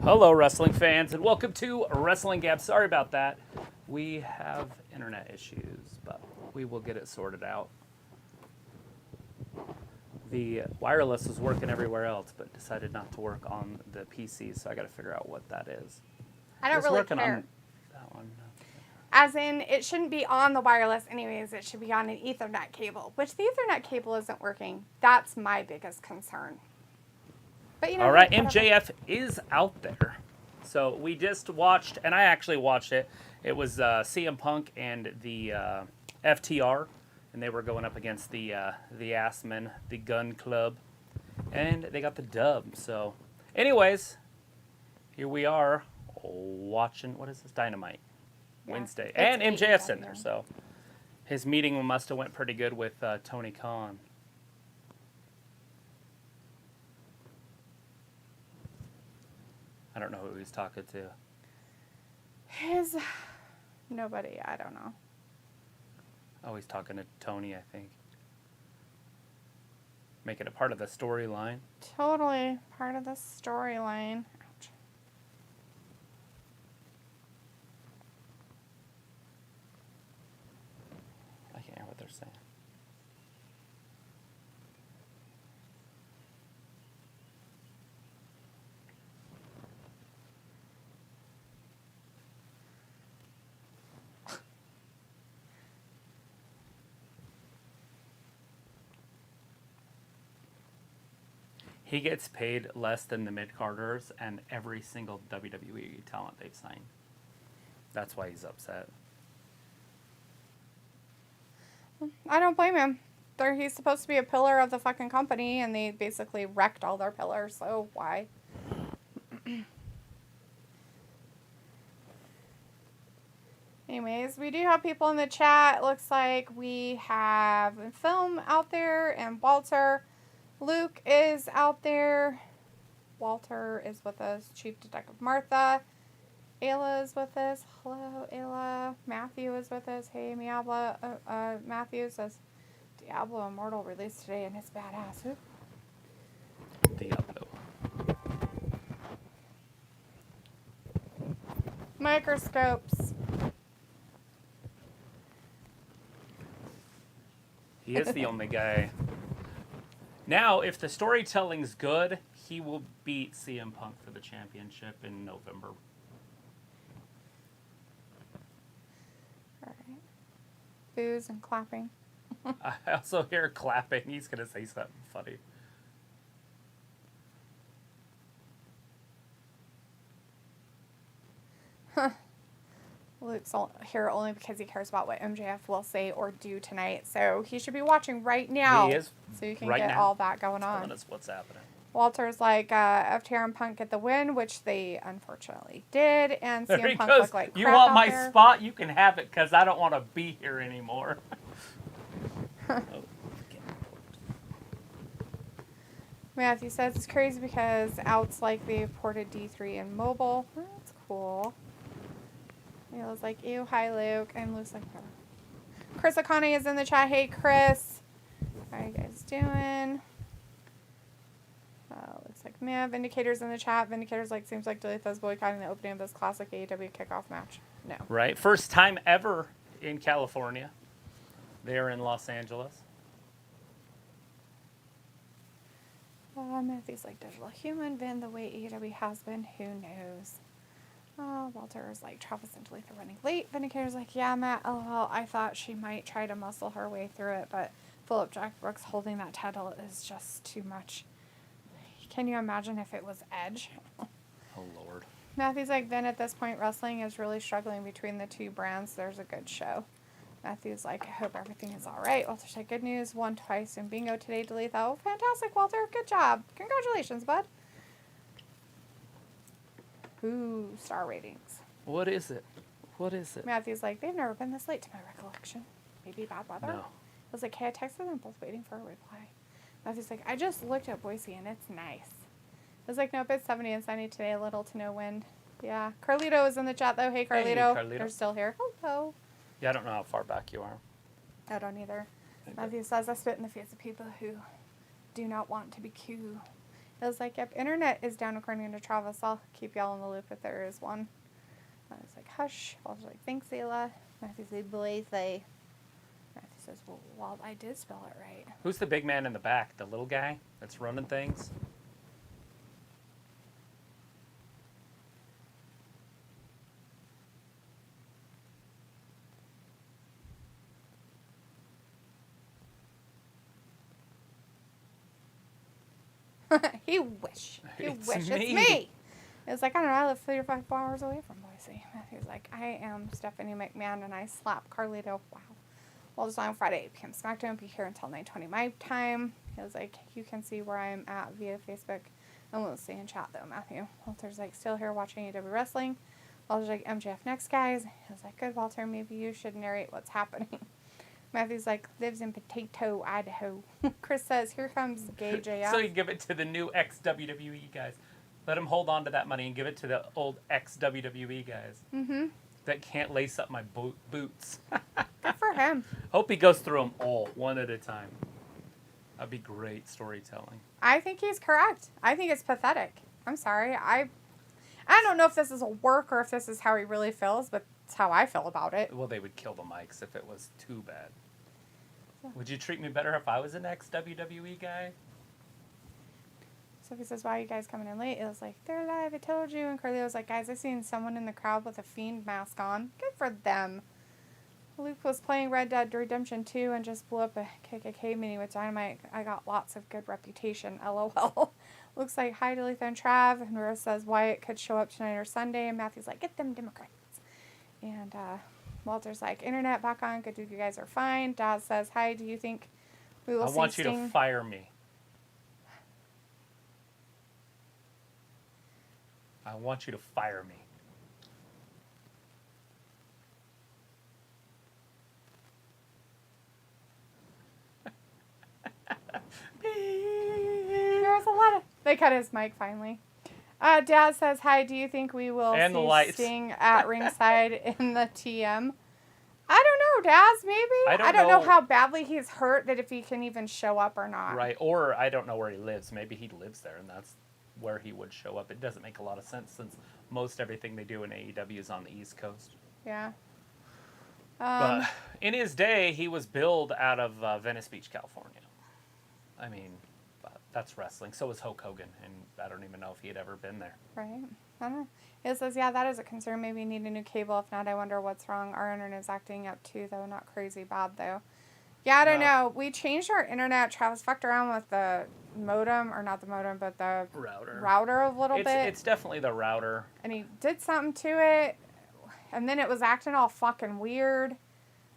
Hello, wrestling fans, and welcome to Wrestling Gap. Sorry about that. We have internet issues, but we will get it sorted out. The wireless was working everywhere else, but decided not to work on the PC, so I got to figure out what that is. I don't really care. On that one. As in, it shouldn't be on the wireless anyways. It should be on an Ethernet cable, which the Ethernet cable isn't working. That's my biggest concern. But you know, all right, MJF is out there. So we just watched, and I actually watched it. It was CM Punk and the FTR, and they were going up against the Assmen, the Gunn Club, and they got the dub. So, anyways, here we are watching. What is this? Dynamite. Wednesday, and MJF's in there, so his meeting must have went pretty good with Tony Khan. I don't know who he's talking to. Nobody, I don't know. Oh, he's talking to Tony, I think. Making it part of the storyline. Totally part of the storyline. Ouch. I can't hear what they're saying. He gets paid less than the mid-carders and every single WWE talent they've signed. That's why he's upset. I don't blame him. He's supposed to be a pillar of the fucking company, and they basically wrecked all their pillars, so why? Anyways, we do have people in the chat. It looks like we have Film out there and Walter. Luke is out there. Walter is with us. Chief Detective Martha. Ayla is with us. Hello, Ayla. Matthew is with us. Hey, Matthew says, Diablo Immortal released today and it's badass. Who? Diablo. Microscopes. He is the only guy. Now, if the storytelling's good, he will beat CM Punk for the championship in November. All right. Boos and clapping. I also hear clapping. He's going to say something funny. Luke's here only because he cares about what MJF will say or do tonight. So he should be watching right now. He is. So you can right get now. all that going on. Telling us what's happening. Walter's like, FTR and Punk get the win, which they unfortunately did. And There CM he Punk goes. looked like crap You want out my there. spot? You can have it because I don't want to be here anymore. Matthew says it's crazy because outs like they ported D3 and mobile. That's cool. Neil's like, ew, hi Luke. And Luke's like, oh. Chris Akane is in the chat. Hey Chris. How are you guys doing? Looks like man, Vindicator's in the chat. Vindicator's like, seems like Dalitha's boycotting the opening of this classic AEW kickoff match. No. Right. First time ever in California. They're in Los Angeles. Matthew's like, digital human, Vin, the way AEW has been, who knows? Walter is like, Travis and Dalitha running late. Vindicator's like, yeah, Matt, lol, I thought she might try to muscle her way through it, but Philip Jack Brooks holding that title is just too much. Can you imagine if it was Edge? Oh, Lord. Matthew's like, then at this point, wrestling is really struggling between the two brands. There's a good show. Matthew's like, I hope everything is all right. Walter's like, good news. Won twice in bingo today, Dalitha. Oh, fantastic, Walter. Good job. Congratulations, bud. Ooh, star ratings. What is it? What is it? Matthew's like, they've never been this late to my recollection. Maybe bad weather? No. I was like, hey, I texted them both waiting for a reply. Matthew's like, I just looked at Boise and it's nice. I was like, nope, it's 70 and sunny today, little to no wind. Yeah. Carlito is in the chat, though. Hey, Carlito. Hey, Carlito. You're still here. Hello. Yeah, I don't know how far back you are. I don't either. Matthew says, I spit in the face of people who do not want to be cool. It was like, yep, internet is down according to Travis. I'll keep y'all in the loop if there is one. I was like, hush. I was like, thanks, Ayla. Matthew said, boy, say. Matthew says, well, I did spell it right. Who's the big man in the back? The little guy that's running things? He wish. It's It's me. me. It was like, I don't know, I live 3 or 5 hours away from Boise. Matthew's like, I am Stephanie McMahon, and I slap Carlito. Wow. Well, it's on Friday, 8 p.m. SmackDown. I'll be here until 9:20 my time. He was like, you can see where I'm at via Facebook. And we'll stay in chat, though, Matthew. Walter's like, still here watching AEW Wrestling. Walter's like, MJF next, guys. He was like, good, Walter. Maybe you should narrate what's happening. Matthew's like, lives in Potato, Idaho. Chris says, here comes gay JF. So you give it to the new ex-WWE guys. Let him hold on to that money and give it to the old ex-WWE guys. Mm-hmm. That can't lace up my boots. Good for him. Hope he goes through them all, one at a time. That'd be great storytelling. I think he's correct. I think it's pathetic. I'm sorry. I don't know if this is a work or if this is how he really feels, but it's how I feel about it. Well, they would kill the mics if it was too bad. Would you treat me better if I was an ex-WWE guy? Sophie says, why are you guys coming in late? It was like, they're live, I told you. And Carly was like, guys, I seen someone in the crowd with a Fiend mask on. Good for them. Luke was playing Red Dead Redemption 2 and just blew up a KKK mini with Dynamite. I got lots of good reputation, LOL. Looks like hi to Letha and Trav. And Rose says Wyatt could show up tonight or Sunday. And Matthew's like, get them Democrats. And Walter's like, internet back on. Good dude, you guys are fine. Daz says, hi, do you think we will see I want you Sting? to fire me. I want you to fire me. There's a lot of... They cut his mic finally. Dad says, hi, do you think we will And the see lights. Sting at ringside in the TM? I don't know, Daz, maybe? I don't know know. how badly he's hurt that if he can even show up or not. Right, or I don't know where he lives. Maybe he lives there, and that's where he would show up. It doesn't make a lot of sense since most everything they do in AEW is on the East Coast. Yeah. But in his day, he was billed out of Venice Beach, California. I mean, that's wrestling. So was Hulk Hogan, and I don't even know if he had ever been there. Right. I don't know. It says, yeah, that is a concern. Maybe you need a new cable. If not, I wonder what's wrong. Our internet's acting up too, though. Not crazy bad, though. Yeah, I don't know. We changed our internet. Travis fucked around with the modem, or not the modem, but the router a little bit. It's definitely the router. And he did something to it, and then it was acting all fucking weird.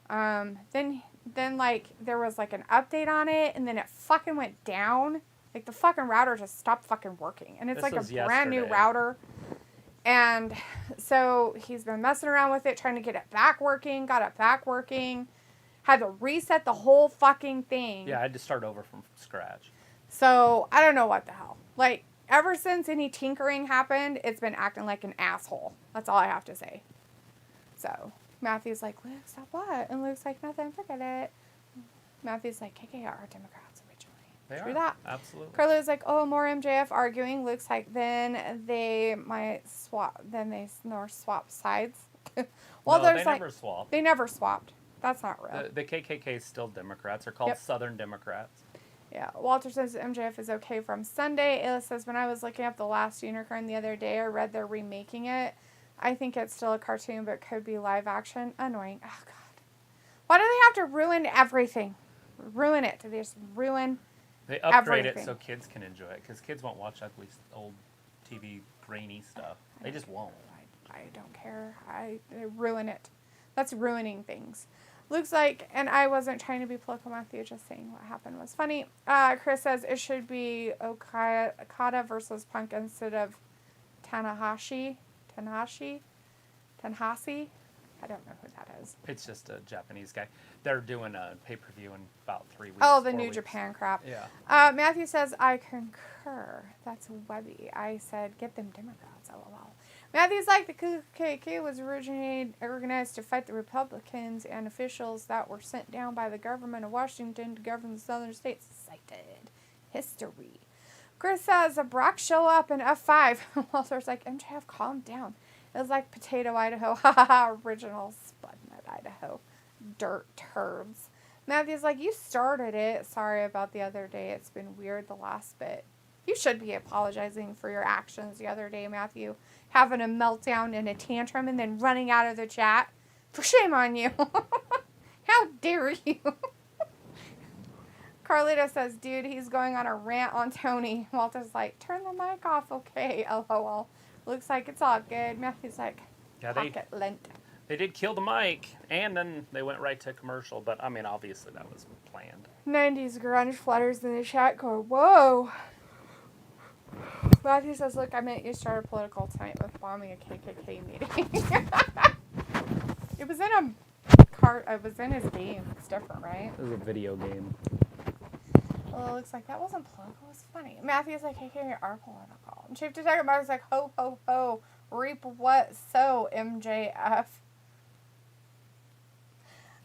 Then like, there was like an update on it, and then it fucking went down. Like, the fucking router just stopped fucking working. And it's This like a was brand new yesterday. router. And so he's been messing around with it, trying to get it back working, got it back working. Had to reset the whole fucking thing. Yeah, I had to start over from scratch. So, I don't know what the hell. Like, ever since any tinkering happened, it's been acting like an asshole. That's all I have to say. So, Matthew's like, Luke, stop what? And Luke's like, nothing, forget it. Matthew's like, KKR are Democrats originally. They True are. that. Absolutely. Carlos like, oh, more MJF arguing. Luke's like, then they might swap. Then they swap sides. Well, no, there's they like, never swapped. they never swapped. That's not real. The KKK is still Democrats. They're called Yep. Southern Democrats. Yeah. Walter says MJF is okay from Sunday. Ayla says, when I was looking up The Last Unicorn the other day, I read they're remaking it. I think it's still a cartoon, but could be live action. Annoying. Oh, God. Why do they have to ruin everything? Ruin it. They just ruin They upgrade everything. it so kids can enjoy it, because kids won't watch ugly old TV grainy stuff. They just won't. I don't care. They ruin it. That's ruining things. Looks like, and I wasn't trying to be political, Matthew, just saying what happened was funny. Chris says it should be Okada versus Punk instead of Tanahashi. I don't know who that is. It's just a Japanese guy. They're doing a pay-per-view in about 3 weeks. Oh, the 4 New weeks. Japan crap. Yeah. Matthew says, I concur. That's Webby. I said, get them Democrats, lol. Matthew's like, the KKK was organized to fight the Republicans and officials that were sent down by the government of Washington to govern the southern states. Cited history. Chris says, Brock show up in F5. Walter's like, MJF, calm down. It was like Potato, Idaho. Ha ha ha. Original Spudnut, Idaho. Dirt turds. Matthew's like, you started it. Sorry about the other day. It's been weird the last bit. You should be apologizing for your actions the other day, Matthew. Having a meltdown and a tantrum and then running out of the chat. For shame on you. How dare you? Carlito says, dude, he's going on a rant on Tony. Walter's like, turn the mic off, okay, LOL. Looks like it's all good. Matthew's like, Yeah, pocket lint. They did kill the mic, and then they went right to commercial. But, I mean, obviously that was planned. 90s grunge flutters in the chat go, whoa. Matthew says, look, I meant you started political tonight with bombing a KKK meeting. It was in it was in his game. It's different, right? It was a video game. Well, it looks like that wasn't political. It was funny. Matthew's like, KKK are political. And Chief Detective Mark's like, ho, ho, ho. Reap what so, MJF.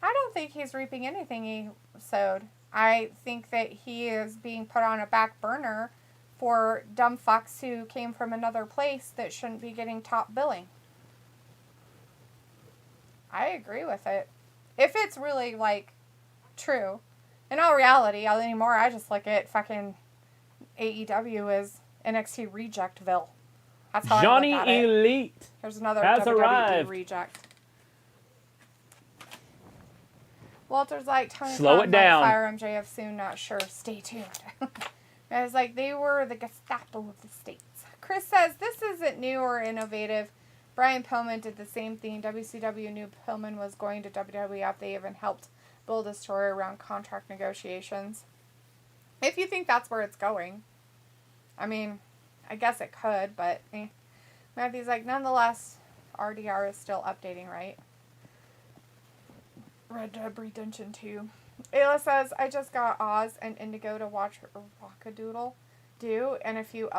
I don't think he's reaping anything he sowed. I think that he is being put on a back burner for dumb fucks who came from another place that shouldn't be getting top billing. I agree with it. If it's really, like, true. In all reality, anymore, I just look at fucking AEW as NXT Rejectville. That's how Johnny I look at it. Elite Here's another has WWE arrived. reject. Walter's like, Tony Slow Khan it might down. fire MJF soon, not sure. Stay tuned. I was like, they were the Gestapo of the States. Chris says, this isn't new or innovative. Brian Pillman did the same thing. WCW knew Pillman was going to WWF. They even helped build a story around contract negotiations. If you think that's where it's going. I mean, I guess it could, but Matthew's like, nonetheless, RDR is still updating, right? Red Dead Redemption 2. Ayla says, I just got Oz and Indigo to watch Rockadoodle do and a few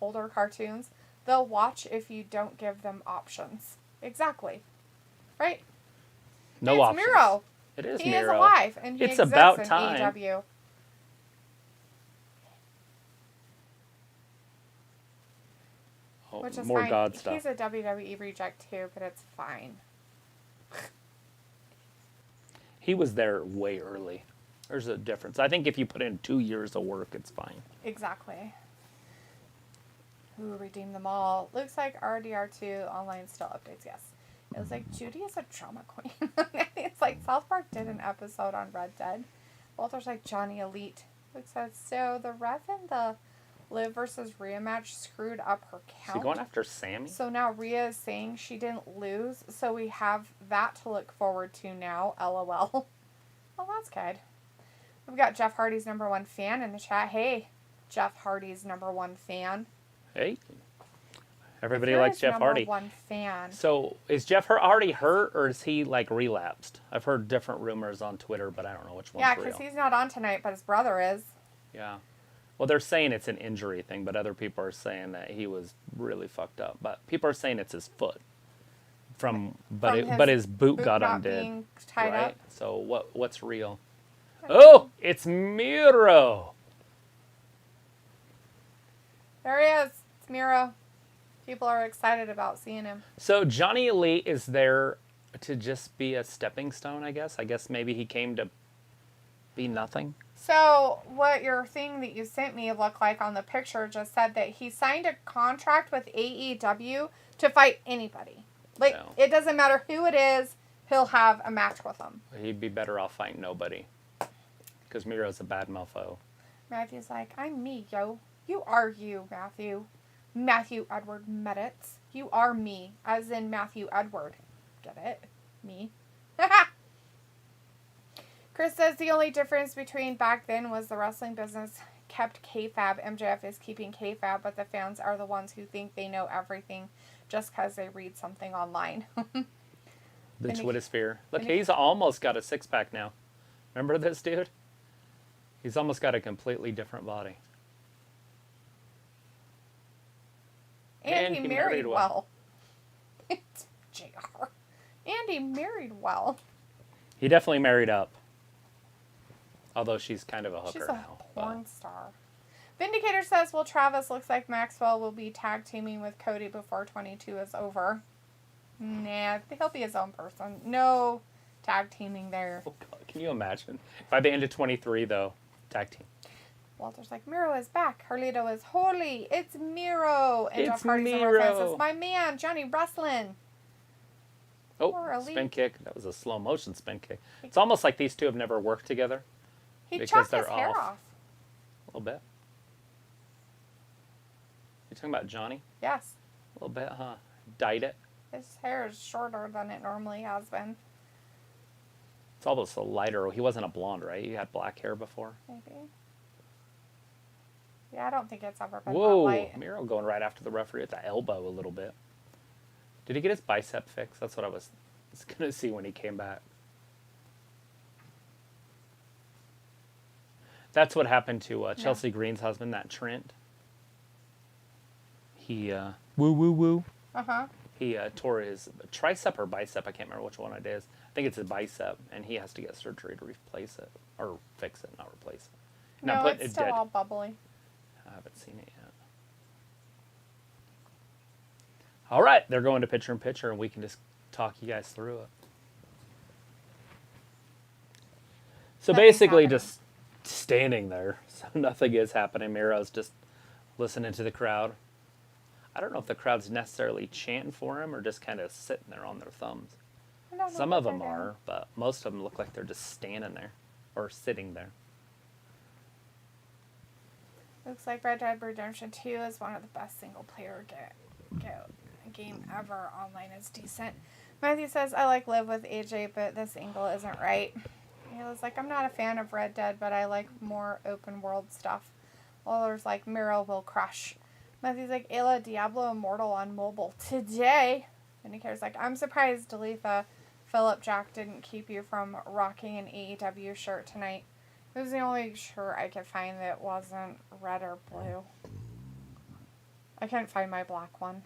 older cartoons. They'll watch if you don't give them options. Exactly. Right? No it's options. Miro. It is He Miro. is alive, and he It's exists about in time. AEW. Oh, Which is more fine. God stuff. He's a WWE reject too, but it's fine. He was there way early. There's a difference. I think if you put in 2 years of work, it's fine. Exactly. Who redeemed them all? Looks like RDR2 online still updates, yes. It was like, Judy is a drama queen. It's like South Park did an episode on Red Dead. Walter's like, Johnny Elite. Looks like, so the ref in the Liv versus Rhea match screwed up her count. Is he going after Sammy? So now Rhea is saying she didn't lose, so we have that to look forward to now, LOL. Well, that's good. We've got Jeff Hardy's #1 fan in the chat. Hey, Jeff Hardy's #1 fan. Hey. Everybody likes Jeff Hardy. #1 fan. So is Jeff already hurt, or is he like relapsed? I've heard different rumors on Twitter, but I don't know which one's Yeah, real. because he's not on tonight, but his brother is. Yeah. Well, they're saying it's an injury thing, but other people are saying that he was really fucked up. But people are saying it's his foot. But his boot got not undid. being tied right? up. So what's real? Oh, it's Miro. There he is. It's Miro. People are excited about seeing him. So Johnny Elite is there to just be a stepping stone, I guess. I guess maybe he came to be nothing. So, what your thing that you sent me looked like on the picture just said that he signed a contract with AEW to fight anybody. Like, No. It doesn't matter who it is, he'll have a match with them. He'd be better off fighting nobody. Because Miro's a bad mofo. Matthew's like, I'm me, yo. You are you, Matthew. Matthew Edward Meditz. You are me, as in Matthew Edward. Get it? Me. Chris says the only difference between back then was the wrestling business kept kayfabe. MJF is keeping kayfabe, but the fans are the ones who think they know everything just because they read something online. The Twittersphere. Look, he's almost got a six-pack now. Remember this dude? He's almost got a completely different body. And he married well. It's JR. And he married well. He definitely married up. Although she's kind of a hooker She's a now. porn star. Vindicator says, well, Travis looks like Maxwell will be tag teaming with Cody before 22 is over. Nah, he'll be his own person. No tag teaming there. Oh, God, can you imagine? By the end of 23, though, tag team. Walter's like, Miro is back. Carlito is holy. It's Miro. And It's Jeff Hardy's Miro. says, my man, Johnny Wrestling. Oh, spin kick. That was a slow motion spin kick. It's almost like these two have never worked together. He because chopped they're his hair off. off. A little bit. You talking about Johnny? Yes. A little bit, huh? Dyed it. His hair is shorter than it normally has been. It's almost a lighter. He wasn't a blonde, right? He had black hair before. Maybe. Yeah, I don't think it's ever been Whoa, that light. Miro going right after the referee at the elbow a little bit. Did he get his bicep fixed? That's what I was going to see when he came back. That's what happened to Chelsea Green's husband, that Trent. He, woo. Uh-huh. He tore his tricep or bicep. I can't remember which one it is. I think it's his bicep, and he has to get surgery to replace it. Or fix it, not replace it. No, it's still all bubbly. I haven't seen it yet. All right, they're going to picture-in-picture, and we can just talk you guys through it. So Nothing's basically happening. just standing there. So nothing is happening. Miro's just listening to the crowd. I don't know if the crowd's necessarily chanting for him or just kind of sitting there on their thumbs. I don't know Some what of them they're doing. are, but most of them look like they're just standing there or sitting there. Looks like Red Dead Redemption 2 is one of the best single-player game ever. Online is decent. Matthew says, I like Live with AJ, but this angle isn't right. He was like, I'm not a fan of Red Dead, but I like more open-world stuff. Others like Miro will crush. Matthew's like, Ayla Diablo Immortal on mobile today. And he cares like, I'm surprised Dalitha Philip Jack didn't keep you from rocking an AEW shirt tonight. It was the only shirt I could find that wasn't red or blue. I couldn't find my black one.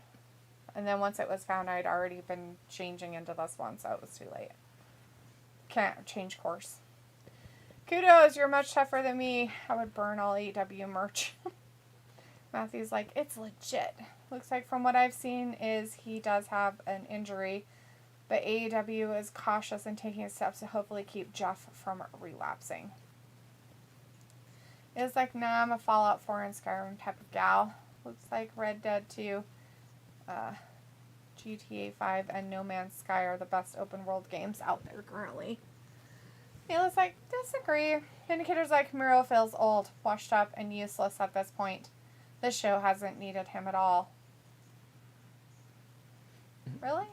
And then once it was found, I'd already been changing into this one, so it was too late. Can't change course. Kudos, you're much tougher than me. I would burn all AEW merch. Matthew's like, it's legit. Looks like from what I've seen is he does have an injury, but AEW is cautious in taking steps to hopefully keep Jeff from relapsing. It's like, nah, I'm a Fallout 4 and Skyrim type of gal. Looks like Red Dead 2, GTA 5, and No Man's Sky are the best open world games out there currently. He looks like, disagree. Indicator's like, Miro feels old, washed up, and useless at this point. This show hasn't needed him at all. Really?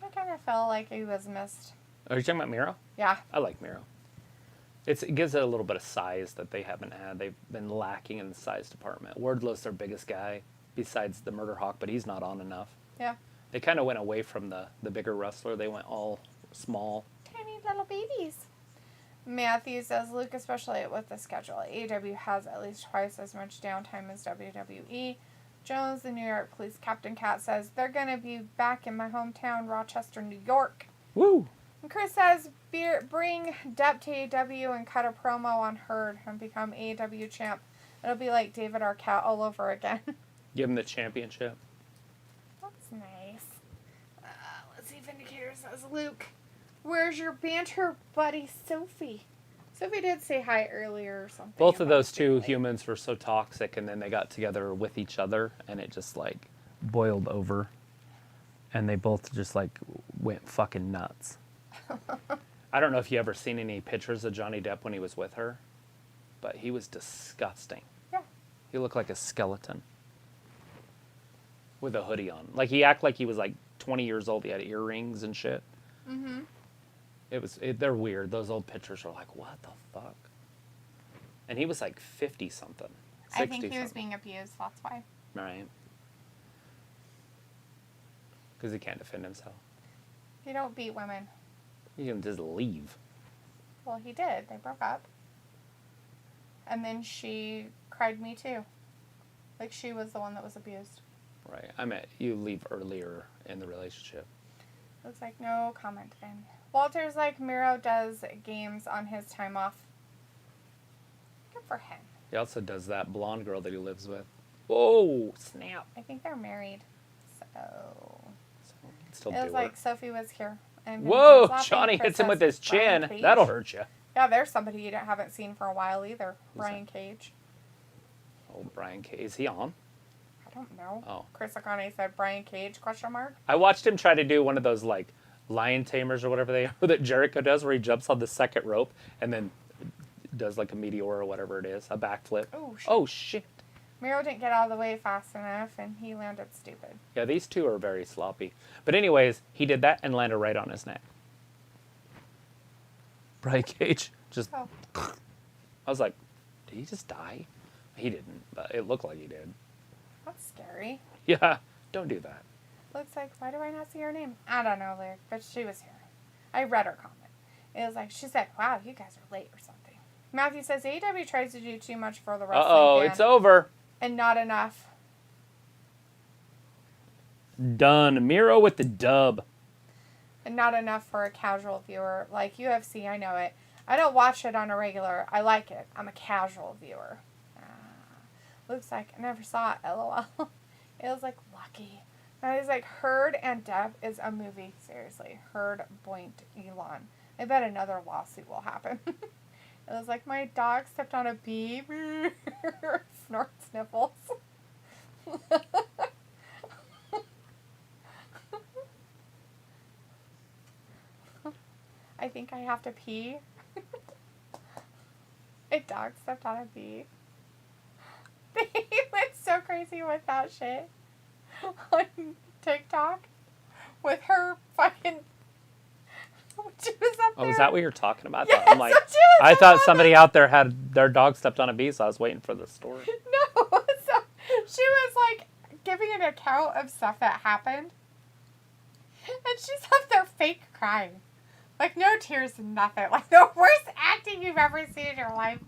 I kind of felt like he was missed. Are you talking about Miro? Yeah. I like Miro. It gives it a little bit of size that they haven't had. They've been lacking in the size department. Wardlow's their biggest guy, besides the Murder Hawk, but he's not on enough. Yeah. They kind of went away from the bigger wrestler. They went all small. Tiny little babies. Matthew says, Luke, especially with the schedule, AEW has at least twice as much downtime as WWE. Jones, the New York Police Captain Cat, says, they're going to be back in my hometown, Rochester, New York. Woo! And Chris says, bring Depp to AEW and cut a promo on Herd and become AEW champ. It'll be like David Arquette all over again. Give him the championship. That's nice. Let's see if Indicator says, Luke, where's your banter buddy, Sophie? Sophie did say hi earlier or something. Both of about those two family. humans were so toxic, and then they got together with each other, and it just, like, boiled over. And they both just, like, went fucking nuts. I don't know if you ever seen any pictures of Johnny Depp when he was with her, but he was disgusting. Yeah. He looked like a skeleton with a hoodie on. Like, he acted like he was, like, 20 years old. He had earrings and shit. Mm-hmm. They're weird. Those old pictures are like, what the fuck? And he was like 50-something. I think he was being abused, that's why. Right. Because he can't defend himself. You don't beat women. You can just leave. Well, he did. They broke up. And then she cried me too. Like she was the one that was abused. Right. I meant you leave earlier in the relationship. Looks like no comment then. Walter's like, Miro does games on his time off. Good for him. He also does that blonde girl that he lives with. Whoa, snap. I think they're married. So Still it do was like Sophie was here. And Whoa, laughing, Johnny hits him with his Brian chin. Cage. That'll hurt you. Yeah, there's somebody you haven't seen for a while either. Who's Brian that? Cage. Oh, Brian Cage. Is he on? I don't know. Oh. Chris Akane said Brian Cage, question mark. I watched him try to do one of those, like, lion tamers or whatever they are that Jericho does, where he jumps on the second rope and then does, like, a meteor or whatever it is, a backflip. Oh, shit. Oh, shit. Miro didn't get out of the way fast enough, and he landed stupid. Yeah, these two are very sloppy. But anyways, he did that and landed right on his neck. Brian Cage just... Oh. I was like, did he just die? He didn't, but it looked like he did. That's scary. Yeah, don't do that. Looks like, why do I not see her name? I don't know, Lyric, but she was here. I read her comment. It was like, she said, wow, you guys are late or something. Matthew says, AEW tries to do too much for the wrestling Uh-oh, fan it's over. and not enough. Done. Miro with the dub. And not enough for a casual viewer. Like UFC, I know it. I don't watch it on a regular. I like it. I'm a casual viewer. Looks like I never saw it, LOL. It was like lucky. And he's like, Herd and Death is a movie. Seriously. Herd boinked Elon. I bet another lawsuit will happen. It was like, my dog stepped on a bee. Snort sniffles. I think I have to pee. A dog stepped on a bee. They went so crazy with that shit on TikTok with her fucking. She was up there. Oh, is that what you're talking about? Yes, I'm like, that's what she was I thought talking somebody out there had their dog stepped on a bee, so I was waiting for the story. No, so she was like giving an account of stuff that happened, and she's up there fake crying, like no tears, nothing, like the worst acting you've ever seen in your life.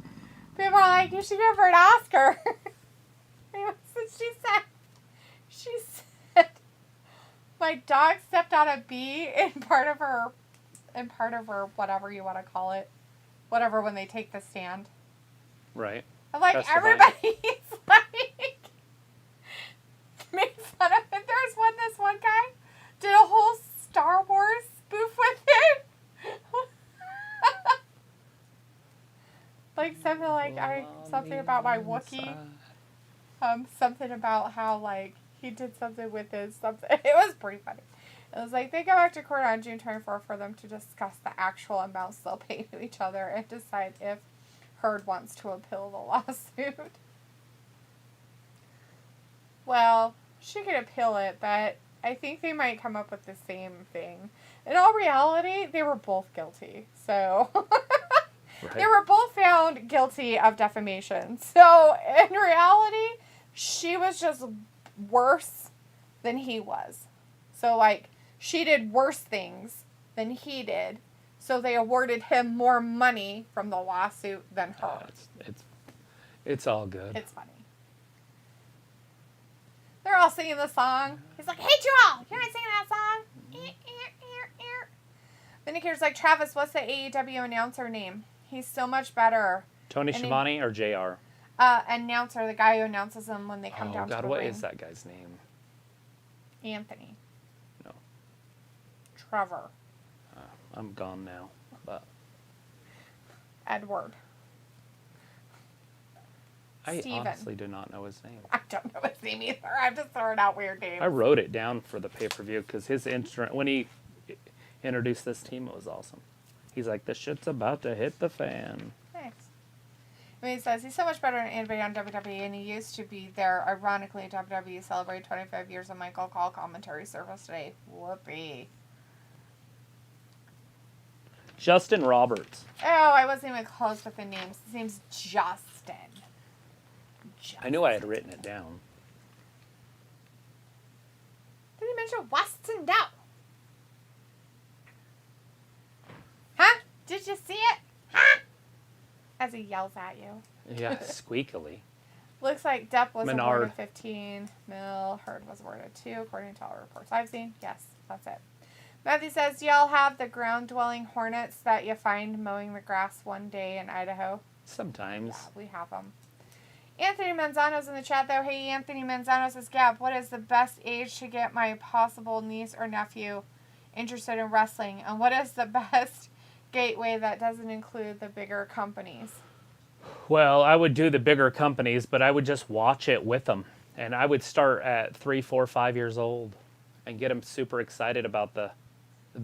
People are like, you should give her an Oscar. She said, my dog stepped on a bee in part of her, whatever you want to call it, whatever when they take the stand. Right. I'm like, Testifying. everybody's like, made fun of it. There's this one guy did a whole Star Wars spoof with it. Like something like, something about my Wookiee. Something about how, like, he did something with his something. It was pretty funny. It was like, they go back to court on June 24th for them to discuss the actual amounts they'll pay to each other and decide if Herd wants to appeal the lawsuit. Well, she could appeal it, but I think they might come up with the same thing. In all reality, they were both guilty. So, Right. They were both found guilty of defamation. So, in reality, she was just worse than he was. So, like, she did worse things than he did. So, they awarded him more money from the lawsuit than her. It's all good. It's funny. They're all singing the song. He's like, hey, Joel, you're not singing that song? Then he hears like, Travis, what's the AEW announcer name? He's so much better. Tony And Schiavone or JR? Announcer, the guy who announces them when they come down to the what ring. is that guy's name? Anthony. No. Trevor. I'm gone now. But Edward. I Steven. honestly do not know his name. I don't know his name either. I'm just throwing out weird names. I wrote it down for the pay-per-view because his when he introduced this team, it was awesome. He's like, this shit's about to hit the fan. Nice. I mean, he says he's so much better than anybody on WWE, and he used to be there. Ironically, WWE celebrated 25 years of Michael Call commentary service today. Whoopee. Justin Roberts. Oh, I wasn't even close with the names. His name's Justin. I knew I had written it down. Did he mention Weston Dow? Huh? Did you see it? Huh? As he yells at you. Yeah, squeakily. Looks like Depp was Menard. awarded 15 mil. Herd was awarded 2, according to all reports I've seen. Yes, that's it. Matthew says, do y'all have the ground-dwelling hornets that you find mowing the grass one day in Idaho? Sometimes. Yeah, we have them. Anthony Manzano's in the chat, though. Hey, Anthony Manzano says, Gab, what is the best age to get my possible niece or nephew interested in wrestling? And what is the best gateway that doesn't include the bigger companies? Well, I would do the bigger companies, but I would just watch it with them. And I would start at 3, 4, 5 years old and get them super excited about the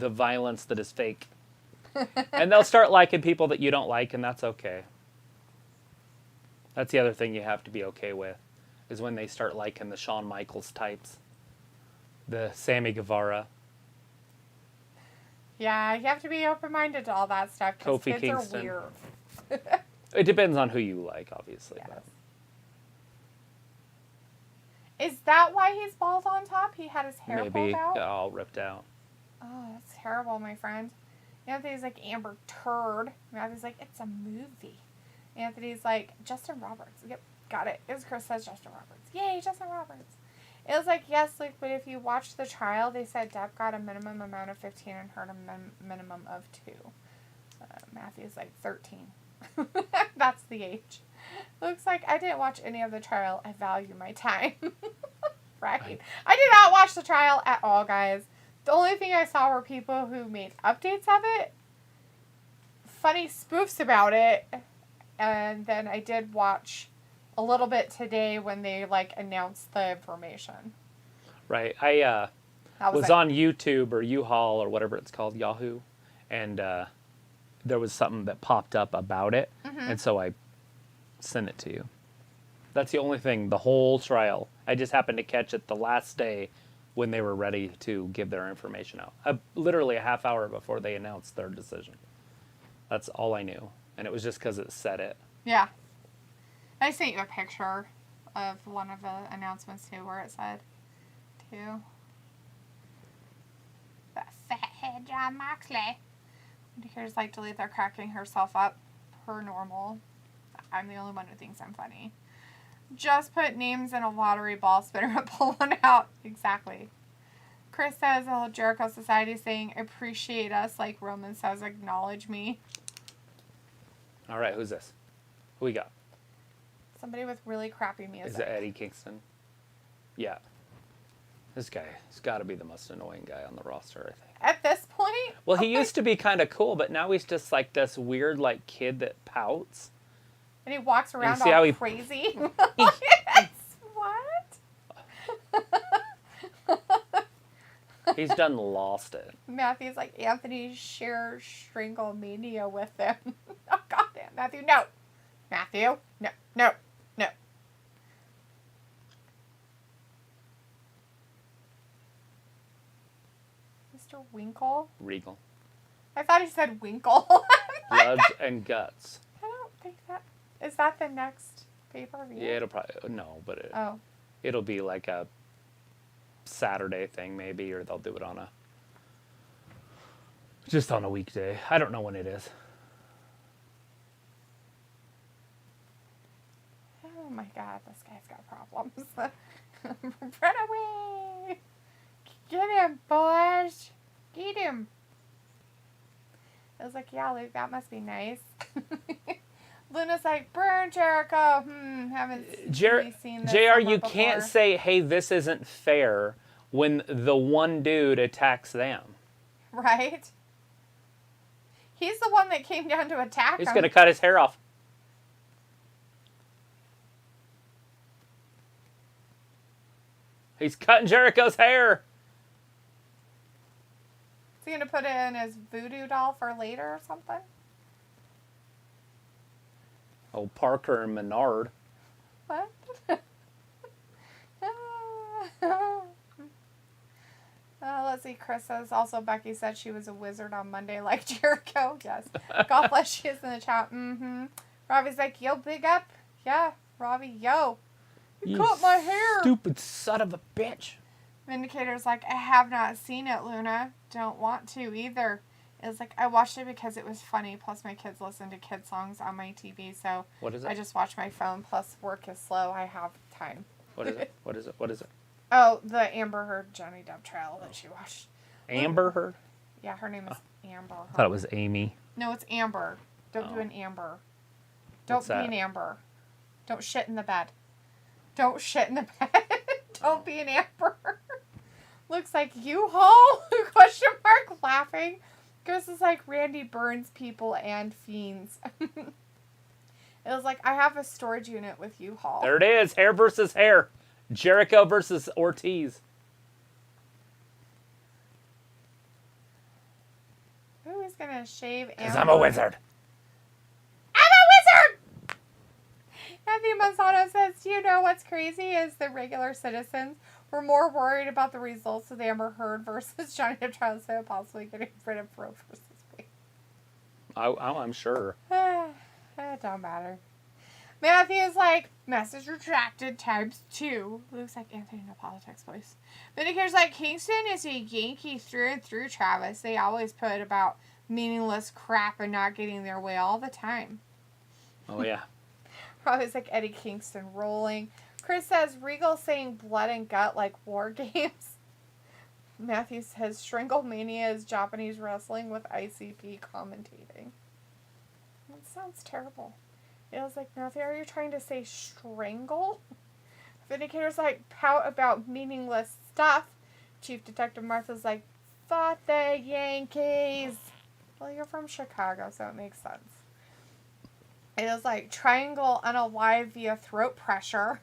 violence that is fake. And they'll start liking people that you don't like, and that's okay. That's the other thing you have to be okay with, is when they start liking the Shawn Michaels types, the Sammy Guevara. Yeah, you have to be open-minded to all that stuff, because Kofi kids Kingston. are weird. It depends on who you like, obviously. Yes. But. Is that why he's bald on top? He had his hair pulled out? All ripped out. Oh, that's terrible, my friend. Anthony's like, Amber Turd. Matthew's like, it's a movie. Anthony's like, Justin Roberts. Yep, got it. It was Chris says Justin Roberts. Yay, Justin Roberts. It was like, yes, Luke, but if you watch the trial, they said Deb got a minimum amount of 15 and Hurt a minimum of 2. Matthew's like 13. That's the age. Looks like I didn't watch any of the trial. I value my time. Right. I did not watch the trial at all, guys. The only thing I saw were people who made updates of it, funny spoofs about it, and then I did watch a little bit today when they announced the information. Right. I was on YouTube or U-Haul or whatever it's called, Yahoo, and there was something that popped up about it, and so I sent it to you. That's the only thing, the whole trial. I just happened to catch it the last day when they were ready to give their information out. Literally a half hour before they announced their decision. That's all I knew. And it was just because it said it. Yeah. I sent you a picture of one of the announcements, too, where it said, too. That fathead John Moxley. Here's delete their cracking herself up per normal. I'm the only one who thinks I'm funny. Just put names in a lottery ball spinner and pull one out. Exactly. Chris says, oh, Jericho Society saying, appreciate us, like Roman says, acknowledge me. All right, who's this? Who we got? Somebody with really crappy music. Is it Eddie Kingston? Yeah. This guy has got to be the most annoying guy on the roster, I think. At this point? Well, he used to be kind of cool, but now he's just this weird, kid that pouts. And he walks around all all crazy. Yes. What? He's done lost it. Matthew's like, Anthony shares Shringlemania with them. Oh, goddamn. Matthew, no. Matthew, no, no, no. Mr. Winkle? Regal. I thought he said Winkle. Bloods and Guts. I don't think that... Is that the next pay-per-view? Yeah, it'll probably... No, but Oh. It'll be a Saturday thing, maybe, or they'll do it just on a weekday. I don't know when it is. Oh my god, this guy's got problems. Run away! Get him, boys! Get him! I was like, yeah, Luke, that must be nice. Luna's like, burn Jericho. Haven't seen this JR, you before. can't say, hey, this isn't fair when the one dude attacks them. Right? He's the one that came down to attack him. He's going to cut his hair off. He's cutting Jericho's hair. Is he going to put it in his voodoo doll for later or something? Oh, Parker and Menard. What? Let's see. Chris says, also Becky said she was a wizard on Monday like Jericho. Yes. God bless you in the chat. Robbie's like, yo, big up. Yeah, Robbie, yo. You cut my hair. Stupid son of a bitch. Vindicator's like, I have not seen it, Luna. Don't want to either. It's like, I watched it because it was funny. Plus, my kids listen to kid songs on my TV, so what is it? I just watch my phone. Plus, work is slow. I have time. What is it? What is it? What is it? Oh, the Amber Heard Johnny Depp trial that she watched. Amber Heard? Yeah, her name is Amber Heard. I thought it was Amy. No, it's Amber. Don't do an Amber. Don't be an Amber. Don't shit in the bed. Don't shit in the bed. Don't be an Amber. Looks like U-Haul? Question mark, laughing. Chris is like Randy Burns people and fiends. It was like, I have a storage unit with U-Haul. There it is. Hair versus hair. Jericho versus Ortiz. Who is going to shave Amber? Because I'm a wizard. I'm a wizard! Matthew Manzano says, you know what's crazy is the regular citizens were more worried about the results of the Amber Heard versus Johnny Depp trial instead of possibly getting rid of Roe versus Wade. I'm sure. It don't matter. Matthew's like, message retracted ×2. Looks like Anthony No Politics voice. Vindicator's like, Kingston is a Yankee through and through, Travis. They always put about meaningless crap and not getting their way all the time. Oh, yeah. Probably like Eddie Kingston rolling. Chris says, Regal saying blood and gut like war games. Matthew says, Shringlemania is Japanese wrestling with ICP commentating. That sounds terrible. It was like, Matthew, are you trying to say strangle? Vindicator's like, pout about meaningless stuff. Chief Detective Martha's like, fuck the Yankees. Well, you're from Chicago, so it makes sense. It was like, triangle unalive via throat pressure.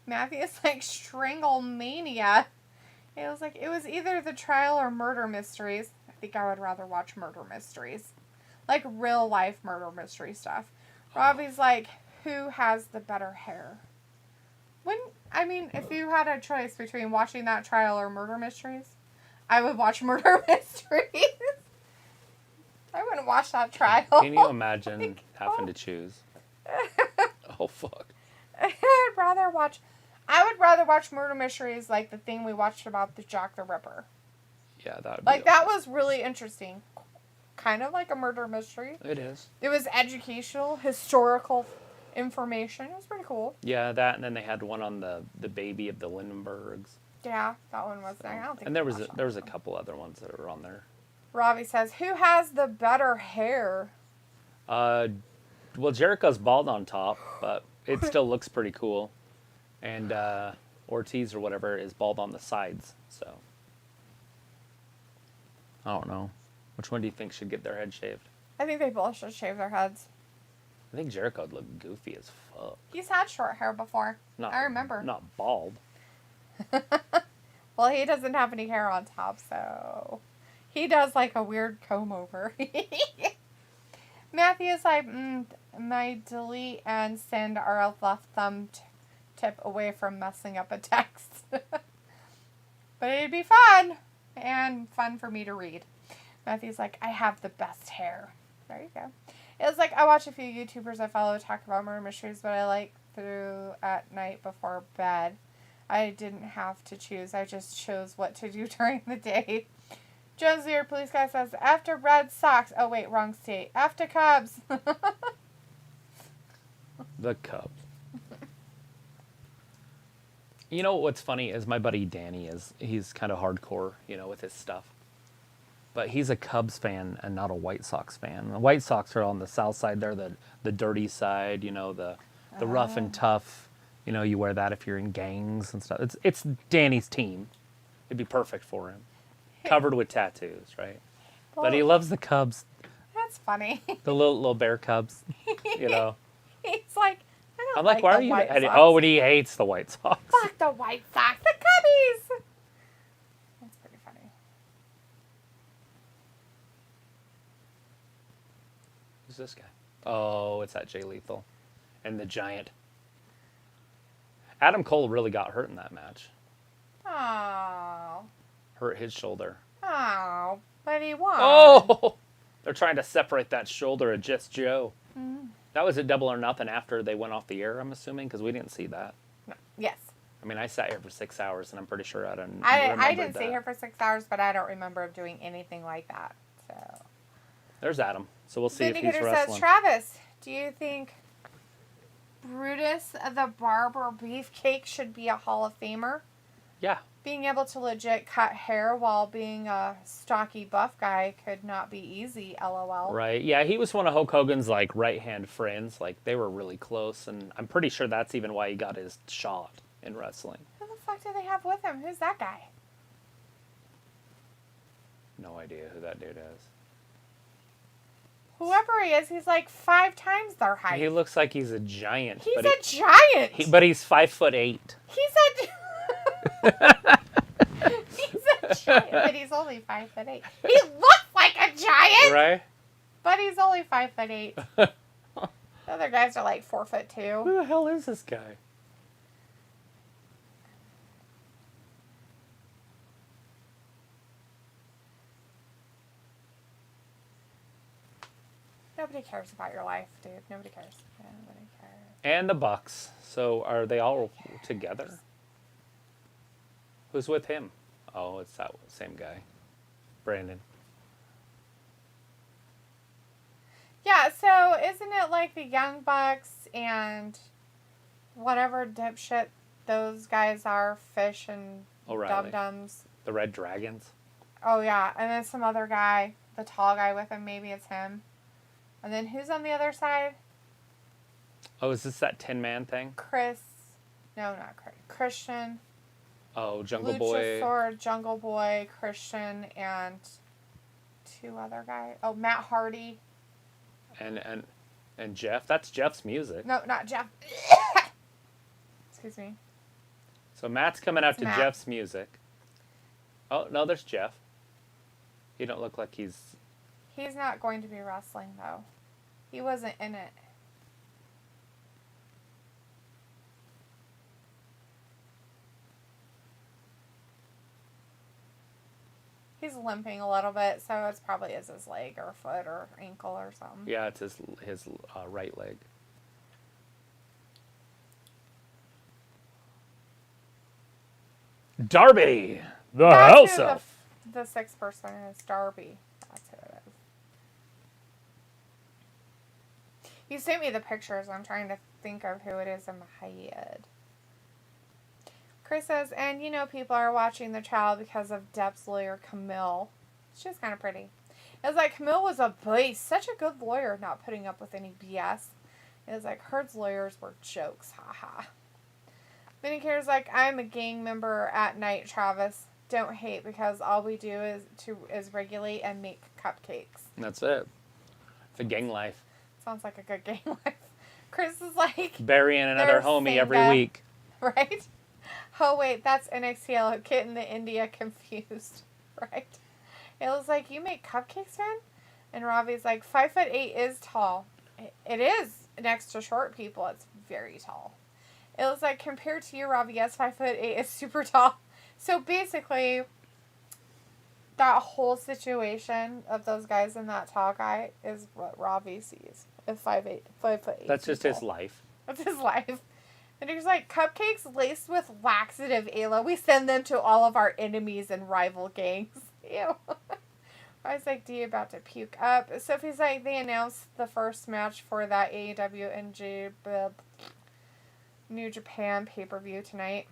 Matthew's like, Stranglemania. It was like, it was either the trial or murder mysteries. I think I would rather watch murder mysteries. Like real life murder mystery stuff. Robbie's like, who has the better hair? If you had a choice between watching that trial or murder mysteries, I would watch murder mysteries. I wouldn't watch that trial. Can you imagine having to choose? Oh, fuck. I would rather watch murder mysteries like the thing we watched about the Jack the Ripper. Yeah, that would be like, that was really interesting. Kind of like a murder mystery. It is. It was educational, historical information. It was pretty cool. Yeah, that, and then they had one on the baby of the Lindenbergs. Yeah, that one was there. I don't think. And there was a couple other ones that were on there. Robbie says, "Who has the better hair?" Well, Jericho's bald on top, but it still looks pretty cool. And Ortiz or whatever is bald on the sides. So I don't know. Which one do you think should get their head shaved? I think they both should shave their heads. I think Jericho would look goofy as fuck. He's had short hair before. I remember. Not bald. Well, he doesn't have any hair on top, so he does like a weird comb over. Matthew's like, my delete and send our left thumb tip away from messing up a text. But it'd be fun. And fun for me to read. Matthew's like, I have the best hair. There you go. It was like, I watch a few YouTubers I follow talk about murder mysteries, but I like through at night before bed. I didn't have to choose. I just chose what to do during the day. Jones Lear, police guy, says, after Red Sox. Oh, wait, wrong state. After Cubs. The Cubs. You know what's funny is my buddy Danny he's kind of hardcore, with his stuff. But he's a Cubs fan and not a White Sox fan. The White Sox are on the south side. They're the dirty side, the rough and tough. You wear that if you're in gangs and stuff. It's Danny's team. It'd be perfect for him. Covered with tattoos, right? Well, but he loves the Cubs. That's funny. The little bear Cubs, He's like, I'm like, why are you? And he hates the White Sox. Fuck the White Sox, the Cubbies. That's pretty funny. Who's this guy? Oh, it's that Jay Lethal, and the Giant. Adam Cole really got hurt in that match. Oh. Hurt his shoulder. Oh, but he won. Oh, they're trying to separate that shoulder of just Joe. Mm. That was a Double or Nothing after they went off the air, I'm assuming, because we didn't see that. No. Yes. I mean, I sat here for 6 hours, and I'm pretty sure I didn't. I didn't stay here for 6 hours, but I don't remember doing anything like that. So. There's Adam. So we'll see Vindicator if he's wrestling. says, Travis, do you think Brutus the Barber Beefcake should be a Hall of Famer? Yeah. Being able to legit cut hair while being a stocky buff guy could not be easy, LOL. Right. Yeah, he was one of Hulk Hogan's like right-hand friends. Like they were really close, and I'm pretty sure that's even why he got his shot in wrestling. Who the fuck do they have with him? Who's that guy? No idea who that dude is. Whoever he is, he's like 5 times their height. He looks like he's a giant. He's a giant. But he's 5'8". He's a giant, but he's only 5'8". He looks like a giant, Right? but he's only 5'8". The other guys are like 4'2". Who the hell is this guy? Nobody cares about your life, dude. Nobody cares. Nobody cares. And the Bucks. So are they all together? Who's with him? Oh, it's that same guy. Brandon. Yeah, so isn't it like the Young Bucks and whatever dipshit those guys are, Fish and O'Reilly. Dum-Dums? The Red Dragons. Oh, yeah. And then some other guy, the tall guy with him, maybe it's him. And then who's on the other side? Oh, is this that Tin Man thing? Christian. Oh, Jungle Boy. Luchasaurus, Jungle Boy, Christian, and 2 other guys. Oh, Matt Hardy. And Jeff. That's Jeff's music. No, not Jeff. Excuse me. So Matt's coming out It's to Matt. Jeff's music. Oh, no, there's Jeff. He don't look like he's... He's not going to be wrestling, though. He wasn't in it. He's limping a little bit, so it's probably his leg or foot or ankle or something. Yeah, it's his right leg. Darby! The That's house who elf! the 6th person is, Darby. That's who it is. You sent me the pictures. I'm trying to think of who it is in my head. Chris says, and you know people are watching the trial because of Depp's lawyer, Camille. She's kind of pretty. It was like, Camille was a beast. Such a good lawyer, not putting up with any BS. It was like, Herd's lawyers were jokes. Haha. Vinny Care's like, I'm a gang member at night, Travis. Don't hate because all we do is regulate and make cupcakes. That's it. It's a gang life. Sounds like a good gang life. Chris is like... Burying another There's homie every Sanga. week. Right? Oh, wait, that's NXT. Getting the India confused. Right? It was like, you make cupcakes, man? And Ravi's like, 5'8" is tall. It is next to short people. It's very tall. It was like, compared to you, Ravi, yes, 5'8" is super tall. So basically, that whole situation of those guys and that tall guy is what Ravi sees. Is 5'8". That's just his life. That's his life. And he's like, cupcakes laced with laxative, Ayla. We send them to all of our enemies and rival gangs. Ew. I was like, D about to puke up. Sophie's like, they announced the first match for that AEW and New Japan pay-per-view tonight.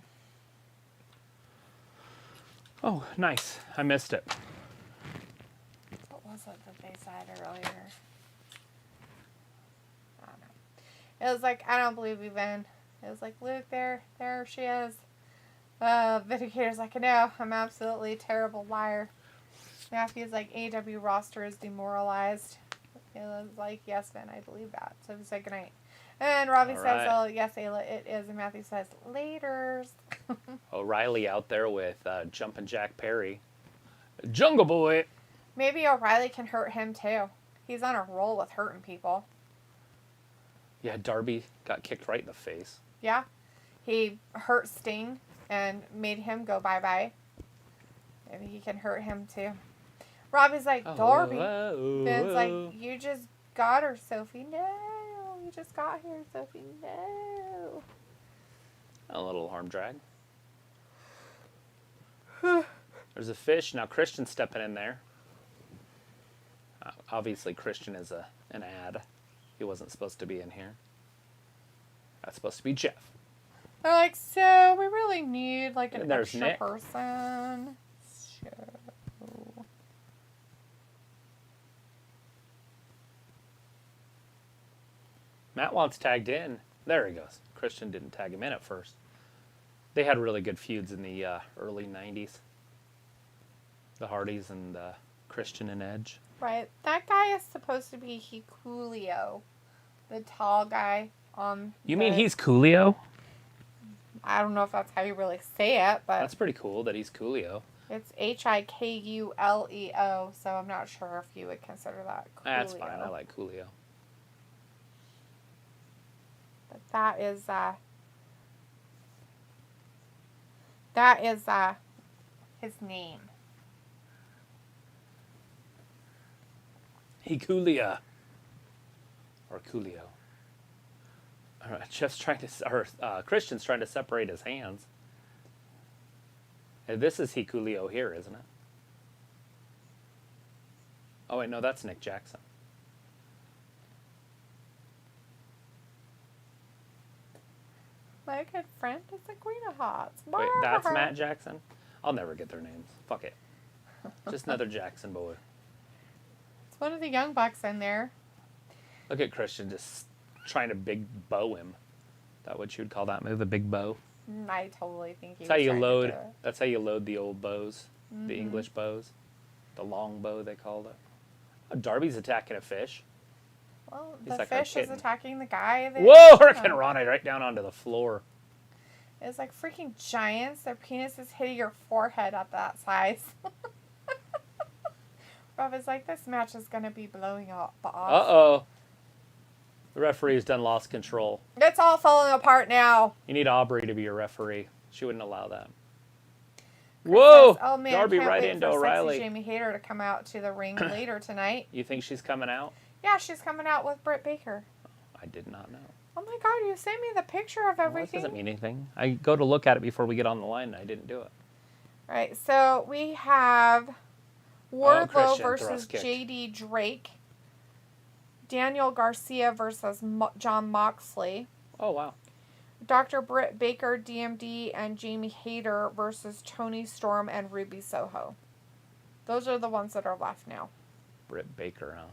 Oh, nice. I missed it. What was it that they said earlier? I don't know. It was like, I don't believe we win. It was like, Luke, there she is. Vindicator's like, I know, I'm absolutely a terrible liar. Matthew's like, AEW roster is demoralized. It was like, yes, Ben, I believe that. So he said goodnight. And Robbie All says, right. oh, yes, Ayla, it is. And Matthew says, laters. O'Reilly out there with Jumpin' Jack Perry. Jungle Boy! Maybe O'Reilly can hurt him, too. He's on a roll with hurting people. Yeah, Darby got kicked right in the face. Yeah. He hurt Sting and made him go bye-bye. Maybe he can hurt him, too. Robbie's like, Darby. Ben's like, you just got her, Sophie. No. You just got here, Sophie. No. A little arm drag. There's a fish. Now Christian's stepping in there. Obviously, Christian is an ad. He wasn't supposed to be in here. That's supposed to be Jeff. They're like, so we really need like an And there's extra Nick. person. So... Matt wants tagged in. There he goes. Christian didn't tag him in at first. They had really good feuds in the early 90s. The Hardys and Christian and Edge. Right. That guy is supposed to be Hikuleo. The tall guy on... You mean he's Coolio? I don't know if that's how you really say it, but... That's pretty cool that he's Coolio. It's Hikuleo, so I'm not sure if you would consider that Coolio. That's fine. I like Coolio. But that is his name. Coolio. Or Coolio. All right, Christian's trying to separate his hands. And this is Hikuleo here, isn't it? Oh, wait, no, that's Nick Jackson. My good friend is the Queen of Hearts. Wait, that's Matt Jackson? I'll never get their names. Fuck it. Just another Jackson boy. It's one of the young bucks in there. Look at Christian just trying to big bow him. Is that what you would call that move, a big bow? I totally think That's how you load. That's how you load the old bows, the English bows, the long bow they called it. Oh, Darby's attacking a fish. Well, He's the like our fish is kitten. attacking the guy. Whoa! Hurricane Rana right down onto the floor. It's like freaking giants. Their penis is hitting your forehead at that size. Rob is like, this match is gonna be blowing up off. Uh-oh. The referee's done lost control. It's all falling apart now. You need Aubrey to be your referee. She wouldn't allow that. Chris Whoa! says, oh man, Darby can't right wait into for O'Reilly. Sexy Jamie Hager to come out to the ring later tonight. You think she's coming out? Yeah, she's coming out with Britt Baker. I did not know. Oh my god, you sent me the picture of Well, everything. that doesn't mean anything. I go to look at it before we get on the line, and I didn't do it. Right, so we have Wardlow Christian versus thrust kick. JD Drake. Daniel Garcia versus John Moxley. Oh, wow. Dr. Britt Baker, DMD, and Jamie Hayter versus Tony Storm and Ruby Soho. Those are the ones that are left now. Britt Baker, huh?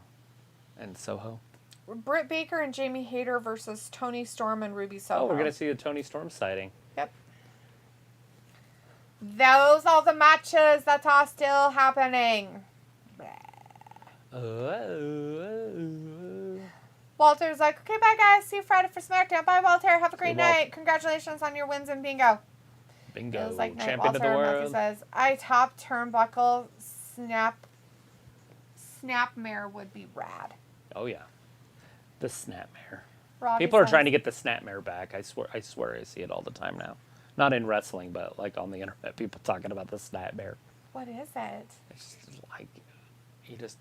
And Soho. Britt Baker and Jamie Hayter versus Tony Storm and Ruby Soho. Oh, we're going to see the Tony Storm sighting. Yep. Those are the matches that are still happening. Walter's like, okay, bye guys. See you Friday for SmackDown. Bye, Walter. Have a great night. Congratulations on your wins in bingo. Bingo. Feels like Champion Walter. of the world. He says, I top turnbuckle snapmare would be rad. Oh, yeah. The Snapmare. Robbie People are says, trying to get the Snapmare back. I swear I see it all the time now. Not in wrestling, but like on the internet, people talking about the Snapmare. What is it? It's just like, you just,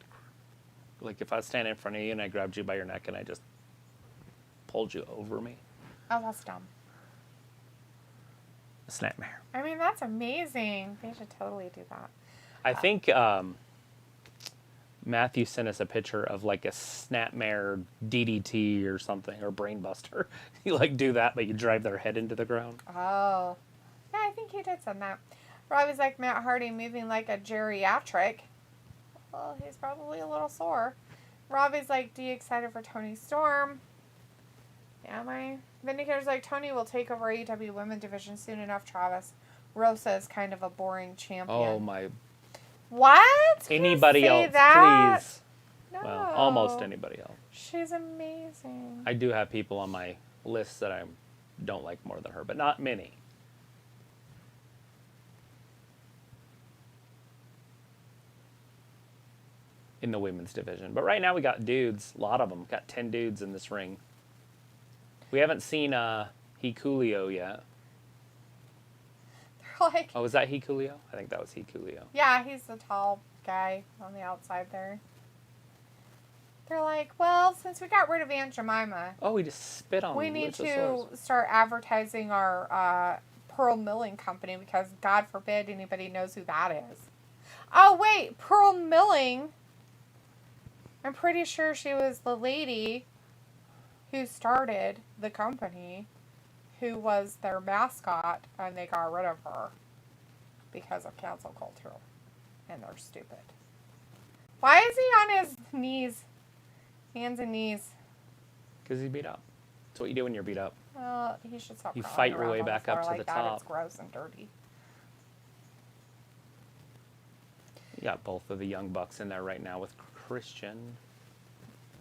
like if I was standing in front of you and I grabbed you by your neck and I just pulled you over me. Oh, that's dumb. The Snapmare. I mean, that's amazing. They should totally do that. I think Matthew sent us a picture of like a Snapmare DDT or something, or Brainbuster. You like do that, but you drive their head into the ground. Oh. Yeah, I think he did send that. Robbie's like Matt Hardy moving like a geriatric. Well, he's probably a little sore. Robbie's like, D excited for Tony Storm. Yeah, am I? Vindicator's like, Tony will take over AEW Women Division soon enough, Travis. Rosa is kind of a boring champion. Oh my. What? Anybody Can't say else, that. please. No. Well, almost anybody else. She's amazing. I do have people on my list that I don't like more than her, but not many. In the women's division. But right now we got dudes, a lot of them. Got 10 dudes in this ring. We haven't seen Hikuleo yet. Like, Oh, was that Hikuleo? I think that was Hikuleo. yeah, he's the tall guy on the outside there. They're like, well, since we got rid of Aunt Jemima, Oh, we just spit on we need Luchasaurus. to start advertising our Pearl Milling Company because God forbid anybody knows who that is. Oh, wait, Pearl Milling. I'm pretty sure she was the lady who started the company who was their mascot, and they got rid of her because of cancel culture. And they're stupid. Why is he on his knees? Hands and knees. Because he's beat up. That's what you do when you're beat up. Well, he should stop. You fight your way back up to like the that. top. It's gross and dirty. You got both of the young bucks in there right now with Christian.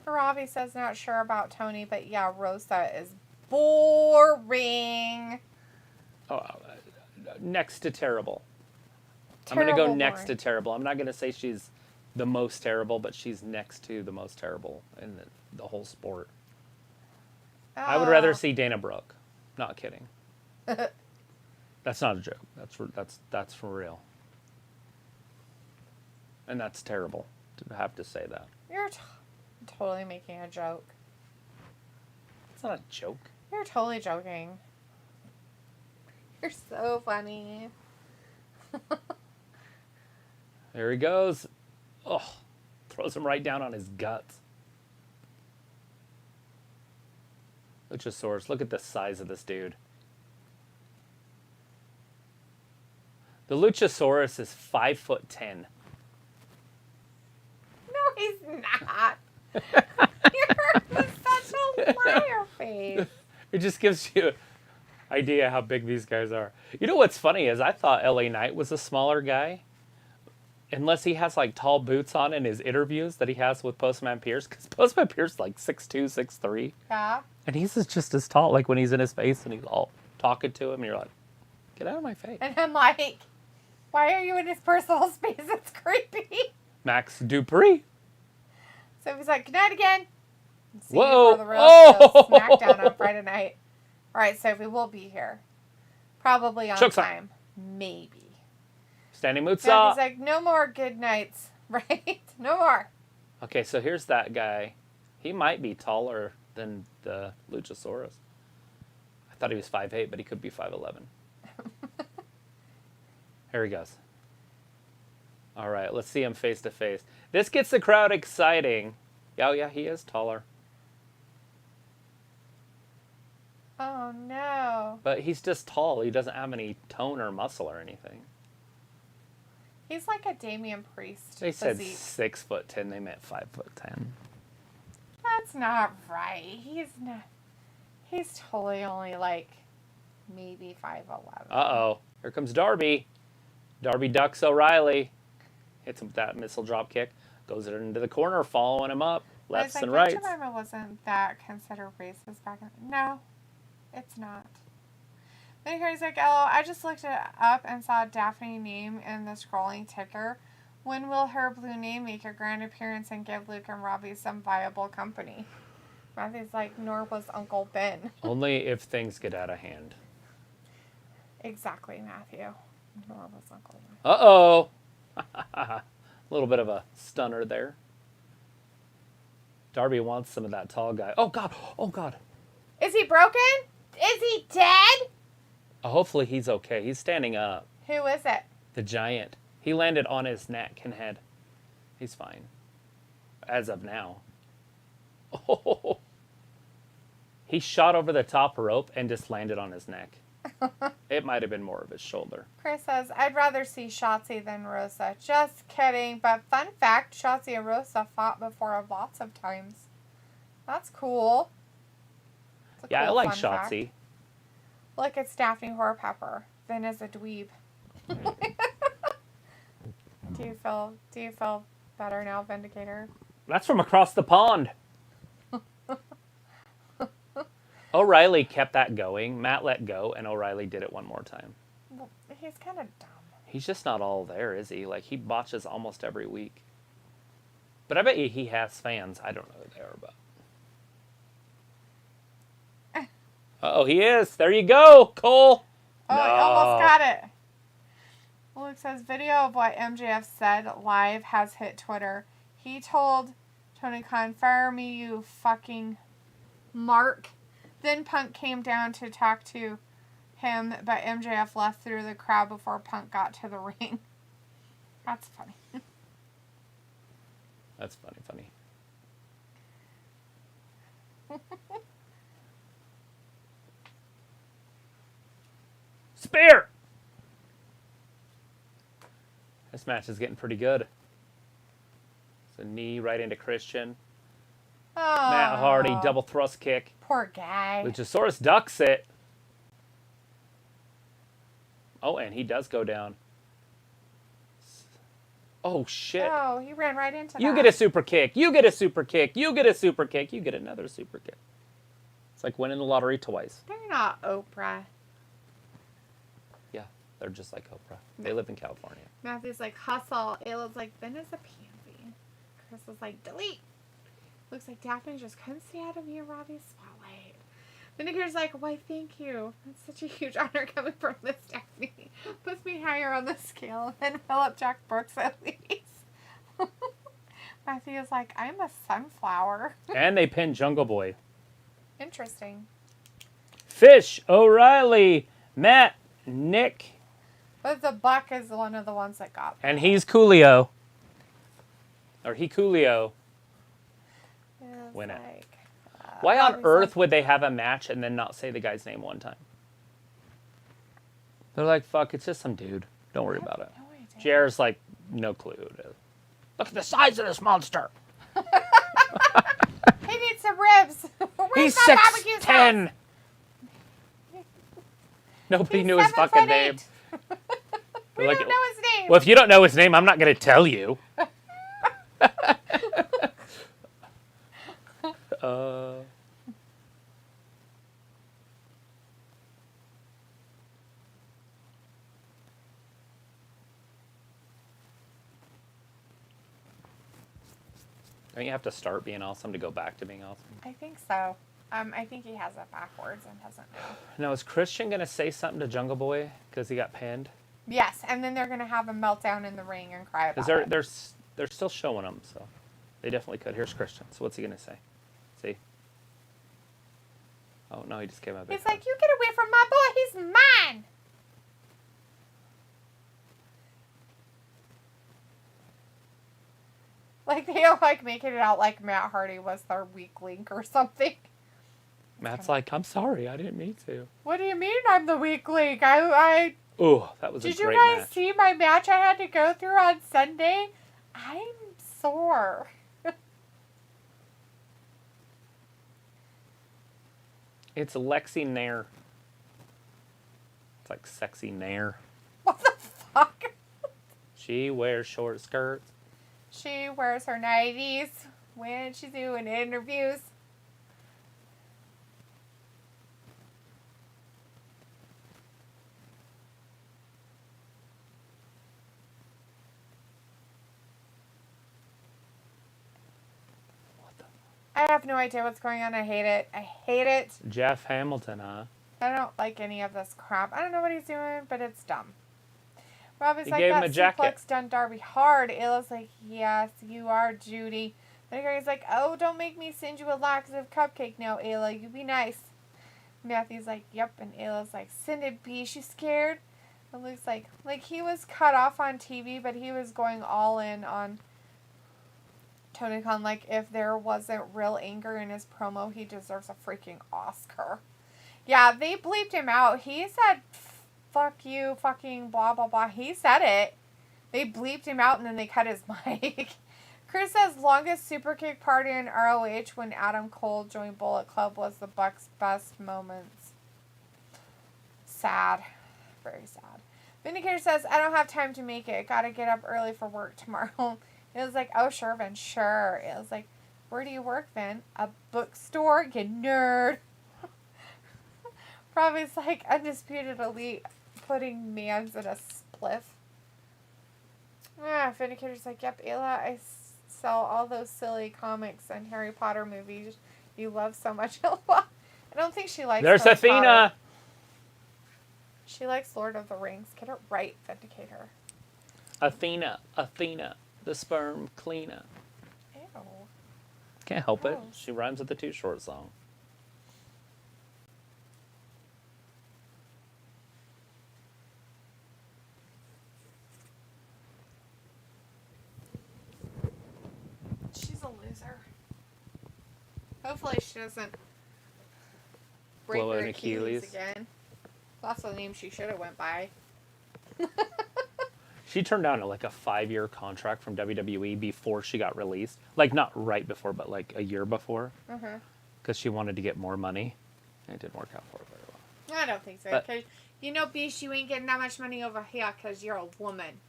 Ravi says not sure about Tony, but yeah, Rosa is boring. Oh, next to terrible. I'm going to go next to terrible. I'm not going to say she's the most terrible, but she's next to the most terrible in the whole sport. I would rather see Dana Brooke. Not kidding. That's not a joke. That's for real. And that's terrible to have to say that. You're totally making a joke. It's not a joke. You're totally joking. You're so funny. There he goes. Oh, throws him right down on his guts. Luchasaurus, look at the size of this dude. The Luchasaurus is 5'10". No, he's not. You're such a liar face. It just gives you an idea how big these guys are. You know what's funny is I thought LA Knight was a smaller guy. Unless he has like tall boots on in his interviews that he has with Postman Pierce. Because Postman Pierce is like 6'2", 6'3". Yeah. And he's just as tall, like when he's in his face and he's all talking to him. And you're like, get out of my face. And I'm like, why are you in his personal space? It's creepy. Max Dupree. So he's like, good night again. See Whoa. you for the real SmackDown on Friday night. All right, Sophie, we'll be here. Probably on Choke time. Maybe. Standing And Moonsault. he's like, no more good nights, right? No more. Okay, so here's that guy. He might be taller than the Luchasaurus. I thought he was 5'8", but he could be 5'11". Here he goes. All right, let's see him face to face. This gets the crowd exciting. Oh, yeah, he is taller. Oh, no. But he's just tall. He doesn't have any tone or muscle or anything. He's like a Damian Priest. They said physique. 6'10". They meant 5'10". That's not right. He's not. He's totally only like maybe 5'11". Uh-oh. Here comes Darby. Darby ducks O'Reilly. Hits him with that missile drop kick. Goes it into the corner, following him up. Lefts and rights. Jemima wasn't that considered racist back in... No, it's not. Then he's like, oh, I just looked it up and saw Daphne name in the scrolling ticker. When will her blue name make a grand appearance and give Luke and Robbie some viable company? Matthew's like, nor was Uncle Ben. Only if things get out of hand. Exactly, Matthew. Nor was Uncle Ben. Uh-oh. A little bit of a stunner there. Darby wants some of that tall guy. Oh, God. Oh, God. Is he broken? Is he dead? Hopefully he's okay. He's standing up. Who is it? The giant. He landed on his neck and head. He's fine. As of now. Oh. He shot over the top rope and just landed on his neck. It might have been more of his shoulder. Chris says, I'd rather see Shotzi than Rosa. Just kidding. But fun fact, Shotzi and Rosa fought before lots of times. That's cool. Yeah, I like fun Shotzi. fact. Look, it's Daphne Horpepper. Vin is a dweeb. Do you feel better now, Vindicator? That's from across the pond. O'Reilly kept that going. Matt let go, and O'Reilly did it one more time. Well, he's kind of dumb. He's just not all there, is he? Like, he botches almost every week. But I bet you he has fans. I don't know who they are, but... Uh-oh, he is. There you go, Cole. Oh, No. he almost got it. Luke says, video of what MJF said live has hit Twitter. He told Tony Khan, fire me, you fucking Marq. Then Punk came down to talk to him, but MJF left through the crowd before Punk got to the ring. That's funny. That's funny. Spear! This match is getting pretty good. It's a knee right into Christian. Oh, Matt Hardy, double thrust kick. poor guy. Luchasaurus ducks it. Oh, and he does go down. Oh, shit. Oh, he ran right into that. You get a super kick. You get a super kick. You get a super kick. You get another super kick. It's like winning the lottery twice. They're not Oprah. Yeah, they're just like Oprah. They live in California. Matthew's like, hustle. Ayla's like, Ben is a pansy. Chris was like, delete. Looks like Daphne just couldn't stay out of me and Robbie's spotlight. Vindicator's like, why, thank you. That's such a huge honor coming from this Daphne. Puts me higher on the scale than Philip Jack Brooks at least. Matthew is like, I'm a sunflower. And they pin Jungle Boy. Interesting. Fish, O'Reilly, Matt, Nick. But the Buck is one of the ones that got me. And he's Coolio. Or he Coolio. Win it. Like, Why on earth would they have a match and then not say the guy's name one time? They're like, fuck, it's just some dude. Don't worry about it. No idea. Jer's like, no clue who it is. Look at the size of this monster. He needs some ribs. He's Where's my barbecue sauce? 6'10". Nobody He's knew his fucking 7'8". name. We Like, don't know his name. Well, if you don't know his name, I'm not going to tell you. Don't you have to start being awesome to go back to being awesome? I think so. I think he has it backwards and doesn't know. Now, is Christian going to say something to Jungle Boy because he got pinned? Yes, and then they're going to have a meltdown in the ring and cry about Because it. they're still showing him, so they definitely could. Here's Christian. So what's he going to say? See? Oh, no, he just came out. He's like, you get away from my boy. He's mine. Like, they don't like making it out like Matt Hardy was their weak link or something. Matt's like, I'm sorry, I didn't mean to. What do you mean I'm the weak link? Oh, that was a Did great you guys match. see my match I had to go through on Sunday? I'm sore. It's Lexi Nair. It's like sexy Nair. What the fuck? She wears short skirts. She wears her 90s when she's doing interviews. I have no idea what's going on. I hate it. I hate it. Jeff Hamilton, huh? I don't like any of this crap. I don't know what he's doing, but it's dumb. Robbie's He like, gave him that a jacket. suplex done Darby hard. Illa's like, yes, you are, Judy. Then Gary's like, oh, don't make me send you a laxative cupcake now, Ayla. You be nice. Matthew's like, yep. And Ayla's like, send it, B. She's scared. And Luke's like he was cut off on TV, but he was going all in on Tony Khan. Like, if there wasn't real anger in his promo, he deserves a freaking Oscar. Yeah, they bleeped him out. He said, fuck you, fucking blah, blah, blah. He said it. They bleeped him out, and then they cut his mic. Chris says, longest super kick party in ROH when Adam Cole joined Bullet Club was the Bucks' best moments. Sad. Very sad. Vindicator says, I don't have time to make it. Gotta get up early for work tomorrow. It was like, oh, sure, Vin, sure. It was like, where do you work, Vin? A bookstore? You nerd. Probably it's like Undisputed Elite putting mans in a spliff. Vindicator's like, yep, Ayla, I sell all those silly comics and Harry Potter movies you love so much. I don't think she likes There's Harry Athena. Potter. She likes Lord of the Rings. Get it right, Vindicator. Athena, the sperm cleaner. Ew. Can't help it. Gross. She rhymes with the Too Short song. She's a loser. Hopefully she doesn't break Blow her an Achilles Achilles. again. That's the name she should have went by. She turned down like a 5-year contract from WWE before she got released. Like, not right before, but like a year before. Because she wanted to get more money. And it didn't work out for her very well. I don't think so. Because, Beast, you ain't getting that much money over here because you're a woman.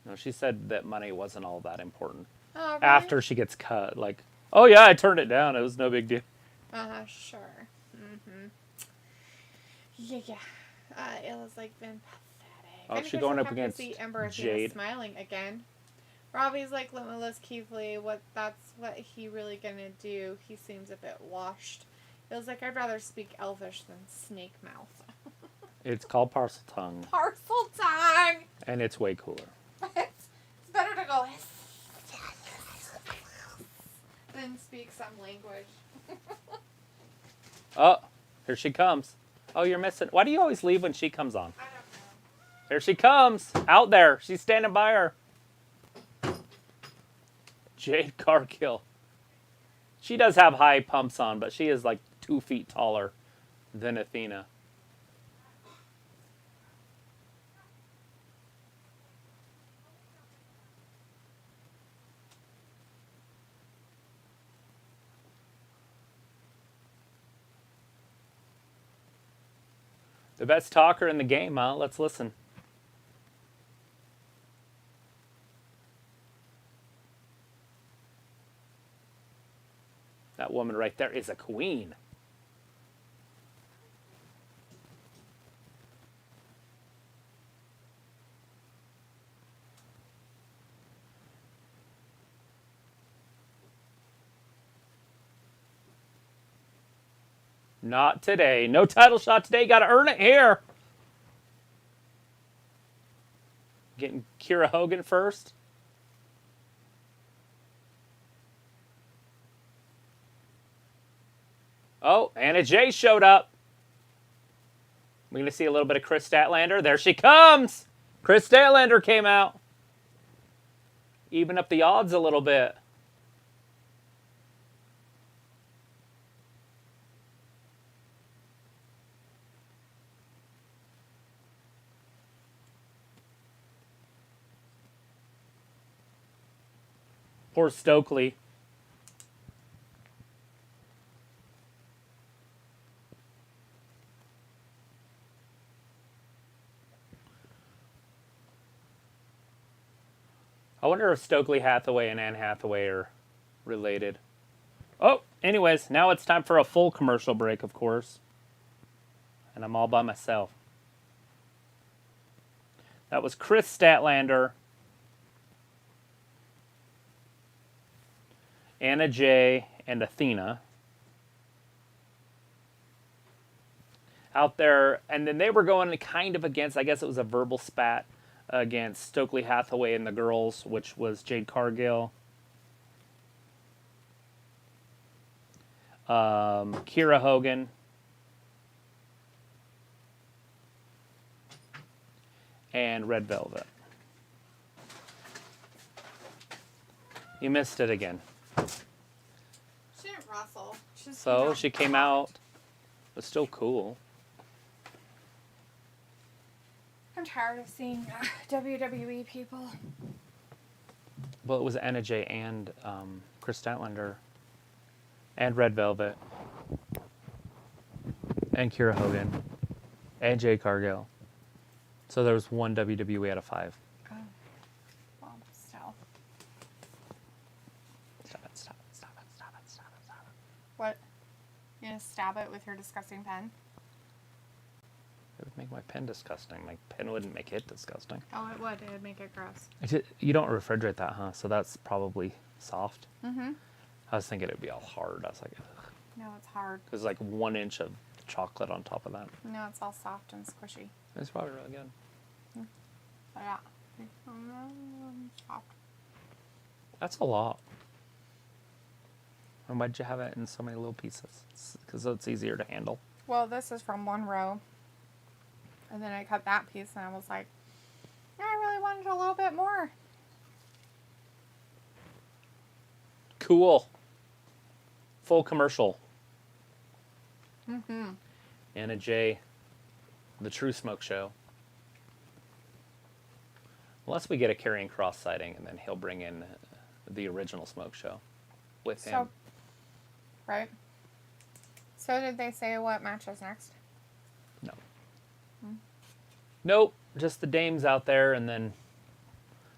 No, she said that money wasn't all that important. Oh, really? After she gets cut. Like, oh yeah, I turned it down. It was no big deal. Sure. Yeah. It was like been pathetic. Oh, she's going up against Jade. Smiling again. Robbie's like limitless Keith Lee. That's what he really gonna do. He seems a bit washed. Feels like I'd rather speak Elvish than snake mouth. It's called parcel tongue. Parcel tongue. And it's way cooler. It's better to go than speak some language. Oh, here she comes. Oh, you're missing. Why do you always leave when she comes on? I don't know. Here she comes. Out there. She's standing by her. Jade Cargill. She does have high pumps on, but she is like 2 feet taller than Athena. The best talker in the game, huh? Let's listen. That woman right there is a queen. Not today. No title shot today. Got to earn it here. Getting Kira Hogan first. Oh, Anna Jay showed up. We're going to see a little bit of Chris Statlander. There she comes. Chris Statlander came out. Even up the odds a little bit. Poor Stokely. I wonder if Stokely Hathaway and Anne Hathaway are related. Oh, anyways, now it's time for a full commercial break, of course. And I'm all by myself. That was Chris Statlander, Anna Jay, and Athena out there. And then they were going kind of against, I guess it was a verbal spat against Stokely Hathaway and the girls, which was Jade Cargill, Kira Hogan, and Red Velvet. You missed it again. She didn't wrestle. So she came out. It was still cool. I'm tired of seeing WWE people. Well, it was Anna Jay and Chris Statlander and Red Velvet and Kira Hogan and Jade Cargill. So there was one WWE out of 5. Oh. Well, still. Stop it, stop it, stop it, stop it, stop it, stop it. What? You gonna stab it with your disgusting pen? It would make my pen disgusting. My pen wouldn't make it disgusting. Oh, it would. It would make it gross. You don't refrigerate that, huh? So that's probably soft. Mm-hmm. I was thinking it would be all hard. I was like, ugh. No, it's hard. There's like 1 inch of chocolate on top of that. No, it's all soft and squishy. It's probably really good. But yeah. Soft. That's a lot. And why'd you have it in so many little pieces? Because it's easier to handle. Well, this is from 1 row. And then I cut that piece and I was like, I really wanted a little bit more. Cool. Full commercial. Mm-hmm. Anna Jay The true smoke show. Unless we get a Karrion Kross sighting, and then he'll bring in the original smoke show with him. Right. So did they say what match is next? No. Nope. Just the dames out there, and then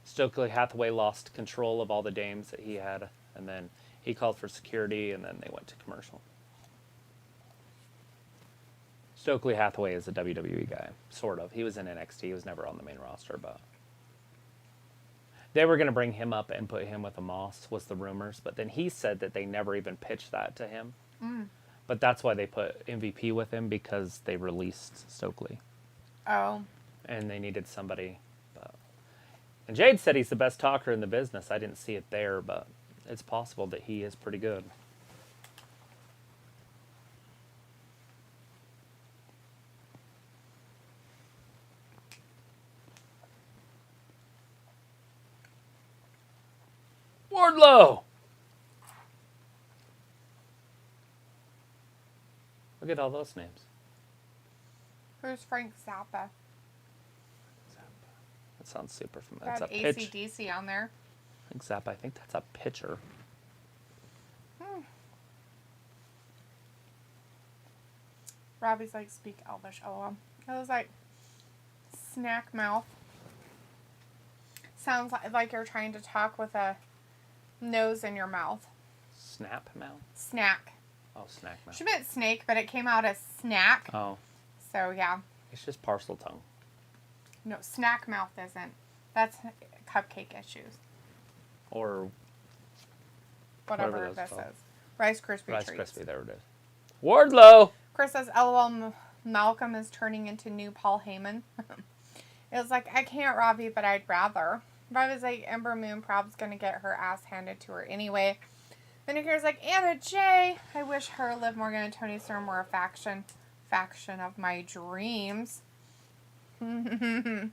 Stokely Hathaway lost control of all the dames that he had, and then he called for security, and then they went to commercial. Stokely Hathaway is a WWE guy, sort of. He was in NXT. He was never on the main roster, but they were going to bring him up and put him with Amos, was the rumors. But then he said that they never even pitched that to him. But that's why they put MVP with him, because they released Stokely. Oh. And they needed somebody. And Jade said he's the best talker in the business. I didn't see it there, but it's possible that he is pretty good. Wardlow! Look at all those names. Who's Frank Zappa? That sounds super familiar. Got That's a pitch. AC/DC on there. Zappa, I think that's a pitcher. Robbie's like, speak Elvish. Oh, it was like snack mouth. Sounds like you're trying to talk with a nose in your mouth. Snap mouth? Snack. Oh, snack mouth. She meant snake, but it came out as snack. Oh. So, yeah. It's just parcel tongue. No, snack mouth isn't. That's cupcake issues. Or whatever this called. is. Rice Krispie Rice treats. Krispie, there it is. Wardlow! Chris says, LOL, Malcolm is turning into new Paul Heyman. It was like, I can't, Robbie, but I'd rather. Robbie's like, Ember Moon probably's going to get her ass handed to her anyway. Then here's like, Anna J. I wish her, Liv Morgan, and Tony Storm were a faction of my dreams. Oh.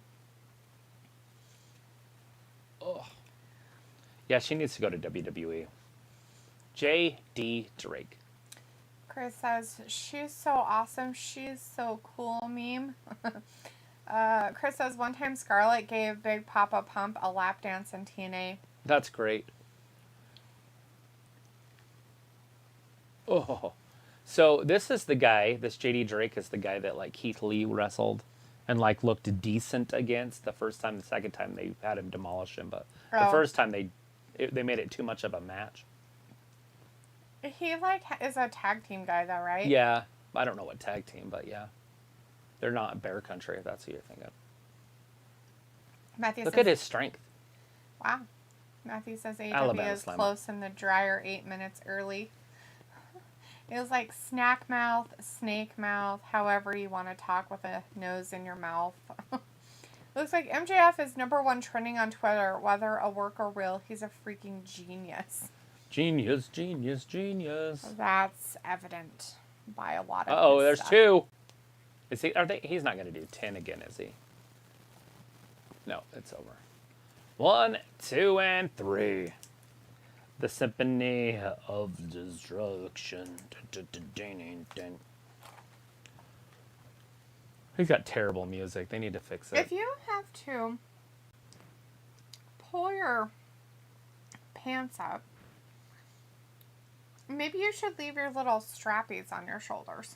Yeah, she needs to go to WWE. J.D. Drake. Chris says, she's so awesome. She's so cool, meme. Chris says, one time Scarlett gave Big Papa Pump a lap dance in TNA. That's great. Oh. So this is the guy, this J.D. Drake is the guy that like Keith Lee wrestled and like looked decent against the first time. The second time they had him demolish him, but the first time they made it too much of a match. He like is a tag team guy though, right? Yeah. I don't know what tag team, but yeah. They're not Bear Country, if that's who you're thinking. Matthew Look says, at his strength. Wow. Matthew says AEW Alabama is Slammer. close in the dryer 8 minutes early. It was like snack mouth, snake mouth, however you want to talk with a nose in your mouth. Looks like MJF is #1 trending on Twitter, whether a work or real. He's a freaking genius. Genius, genius, genius. That's evident by a lot of Uh-oh, his there's stuff. 2. Is he? He's not going to do 10 again, is he? No, it's over. 1, 2, and 3. The Symphony of Destruction. He's got terrible music. They need to fix it. If you have to pull your pants up, maybe you should leave your little strappies on your shoulders.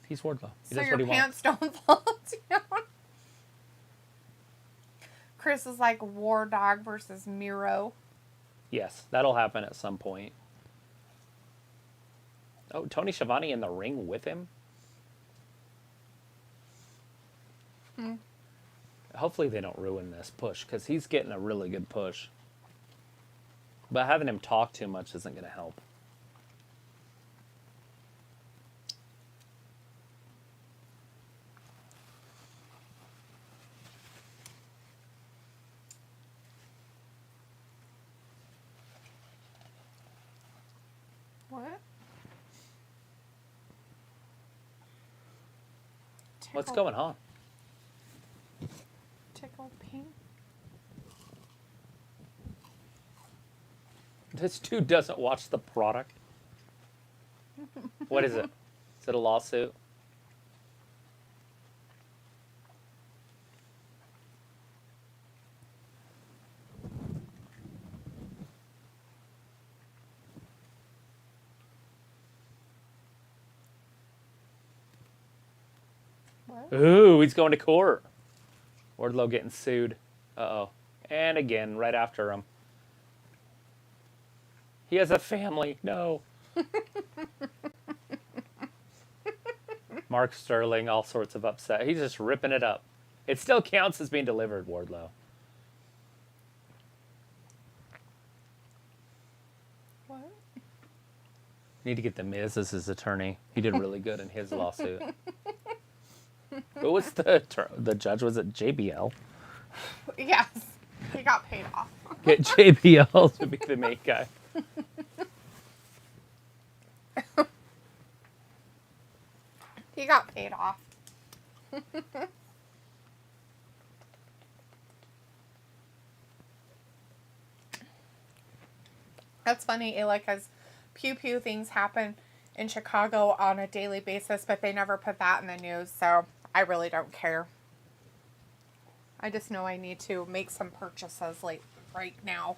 He's Wardlow. He So does your what he pants don't fall down. Chris is like War Dog versus Miro. Yes, that'll happen at some point. Oh, Tony Schiavone in the ring with him? Hopefully they don't ruin this push, because he's getting a really good push. But having him talk too much isn't going to help. What? What's going on? Tickle pink? This dude doesn't watch the product. What is it? Is it a lawsuit? Ooh, he's going to court. Wardlow getting sued. Uh-oh. And again, right after him. He has a family. No. Mark Sterling, all sorts of upset. He's just ripping it up. It still counts as being delivered, Wardlow. What? Need to get the Miz as his attorney. He did really good in his lawsuit. Who was the judge? Was it JBL? Yes. He got paid off. Get JBL to be the main guy. He got paid off. That's funny. Like, as pew pew things happen in Chicago on a daily basis, but they never put that in the news, so I really don't care. I just know I need to make some purchases like right now.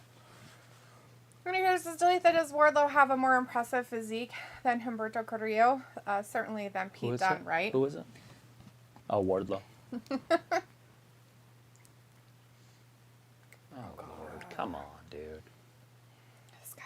And here's this delete that does Wardlow have a more impressive physique than Humberto Carrillo? Certainly than Pete Dunne, right? Who is it? Oh, Wardlow. Oh, Lord. Come on, dude. This guy.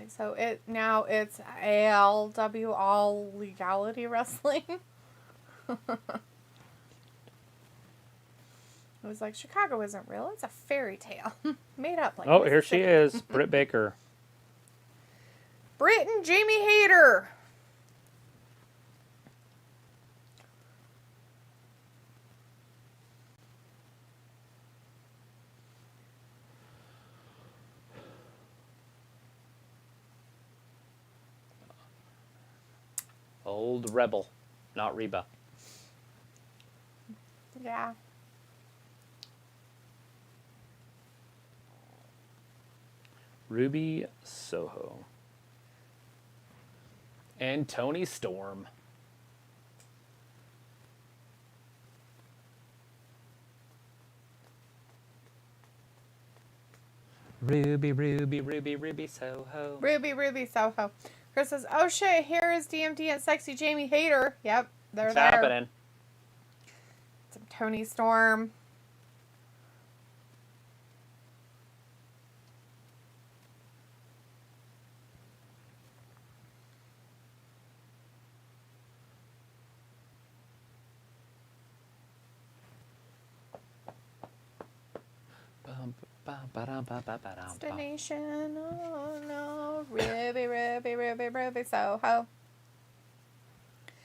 So it's ALW, All Legality Wrestling. It was like, Chicago isn't real. It's a fairy tale. Made up. Like, oh, here she is. Britt Baker. Britt and Jamie Hayter. Old Rebel, not Reba. Yeah. Ruby Soho. And Tony Storm. Ruby Soho. Ruby Soho. Chris says, oh shit, here is DMD and sexy Jamie Hayter. Yep, they're What's there. happening? Some Tony Storm. Destination, oh no, Ruby Soho.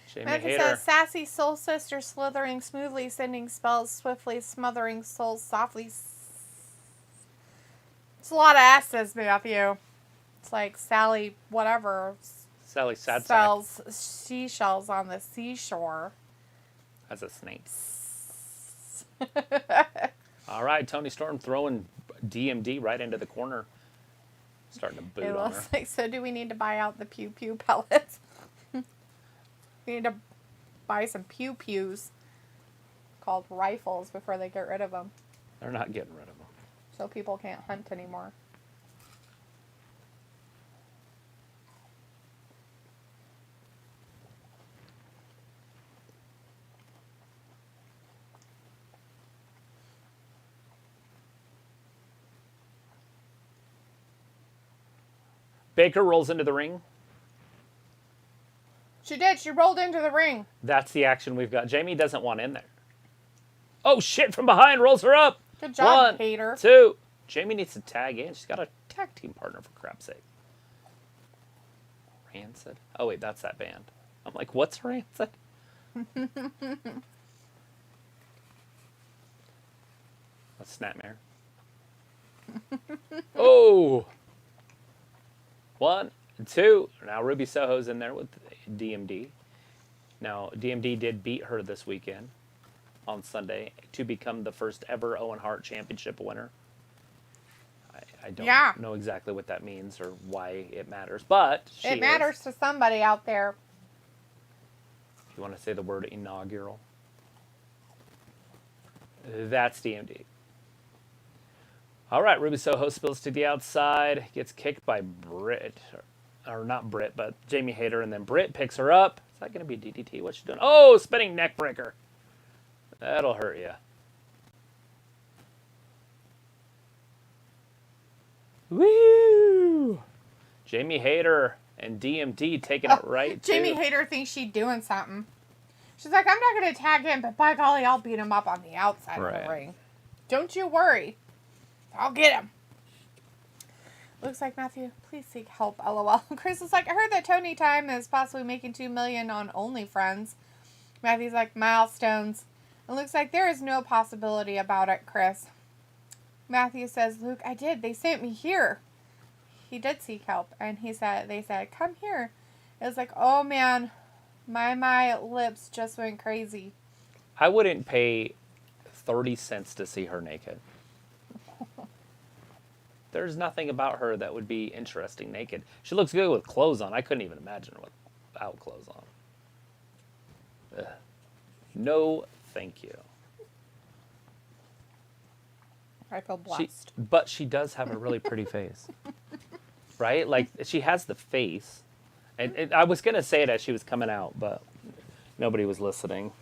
Jamie Marko Hayter. says, sassy soul sister slithering smoothly, sending spells swiftly, smothering souls softly. It's a lot of S's, Matthew. It's like Sally, whatever, Sally Sad sells seashells on the seashore. as a snake. All right, Tony Storm throwing DMD right into the corner. Starting to boot It on her. looks like, so do we need to buy out the pew pew pellets? We need to buy some pew pews called rifles before they get rid of them, They're not getting rid of them. so people can't hunt anymore. Baker rolls into the ring. She did. She rolled into the ring. That's the action we've got. Jamie doesn't want in there. Oh, shit, from behind. Rolls her up. Good job, 1, Hater. 2. Jamie needs to tag in. She's got a tag team partner, for crap's sake. Rancid. Oh, wait, that's that band. I'm like, what's Rancid? A snapmare. Oh. 1, 2. Now Ruby Soho's in there with DMD. Now, DMD did beat her this weekend on Sunday to become the first ever Owen Hart Championship winner. I don't know exactly what that means or why it matters, but It matters to somebody out there. You want to say the word inaugural? That's DMD. All right, Ruby Soho spills to the outside, gets kicked by Britt, or not Britt, but Jamie Hayter, and then Britt picks her up. Is that going to be DDT? What's she doing? Oh, spinning neck breaker. That'll hurt you. Woo! Jamie Hayter and DMD taking it right. Jamie Hayter thinks she's doing something. She's like, I'm not going to tag him, but by golly, I'll beat him up on the outside of the ring. Don't you worry. I'll get him. Looks like Matthew, please seek help, LOL. Chris is like, I heard that Tony Time is possibly making $2 million on OnlyFriends. Matthew's like, milestones. It looks like there is no possibility about it, Chris. Matthew says, Luke, I did. They sent me here. He did seek help. And they said, come here. It was like, oh man, my lips just went crazy. I wouldn't pay 30 cents to see her naked. There's nothing about her that would be interesting naked. She looks good with clothes on. I couldn't even imagine her without clothes on. Ugh. No, thank you. I feel blessed. But she does have a really pretty face. Right? Like, she has the face. And I was going to say it as she was coming out, but nobody was listening.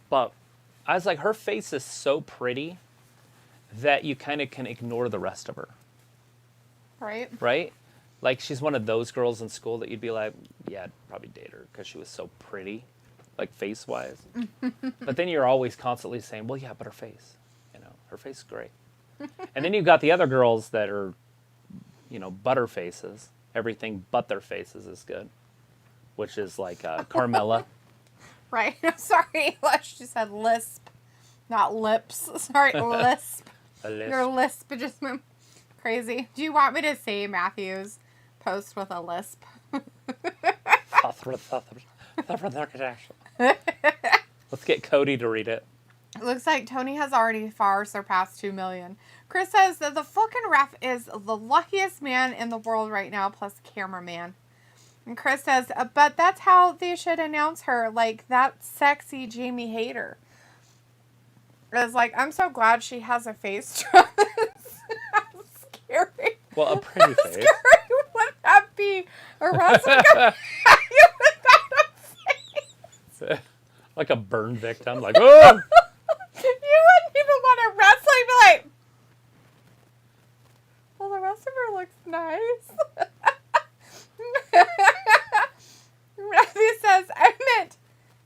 But I was like, her face is so pretty that you kind of can ignore the rest of her. Right? Right? Like, she's one of those girls in school that you'd be like, yeah, I'd probably date her because she was so pretty, like, face-wise. But then you're always constantly saying, well, yeah, but her face. You know, her face is great. And then you've got the other girls that are, you know, butter faces. Everything but their faces is good. Which is like Carmella. Right. I'm sorry. She said lisp. Not lips. Sorry, lisp. A lisp. Your lisp just went crazy. Do you want me to say Matthew's post with a lisp? Let's get Cody to read it. It looks like Tony has already far surpassed 2 million. Chris says that the fucking ref is the luckiest man in the world right now, plus cameraman. And Chris says, but that's how they should announce her, like that sexy Jamie Hayter. It's like, I'm so glad she has a face. How scary. Well, a pretty face. Scary would that be? A wrestler without a face. Like a burn victim. Like, oh! You wouldn't even want to wrestle. You'd be like, well, the rest of her looks nice. Matthew says, I meant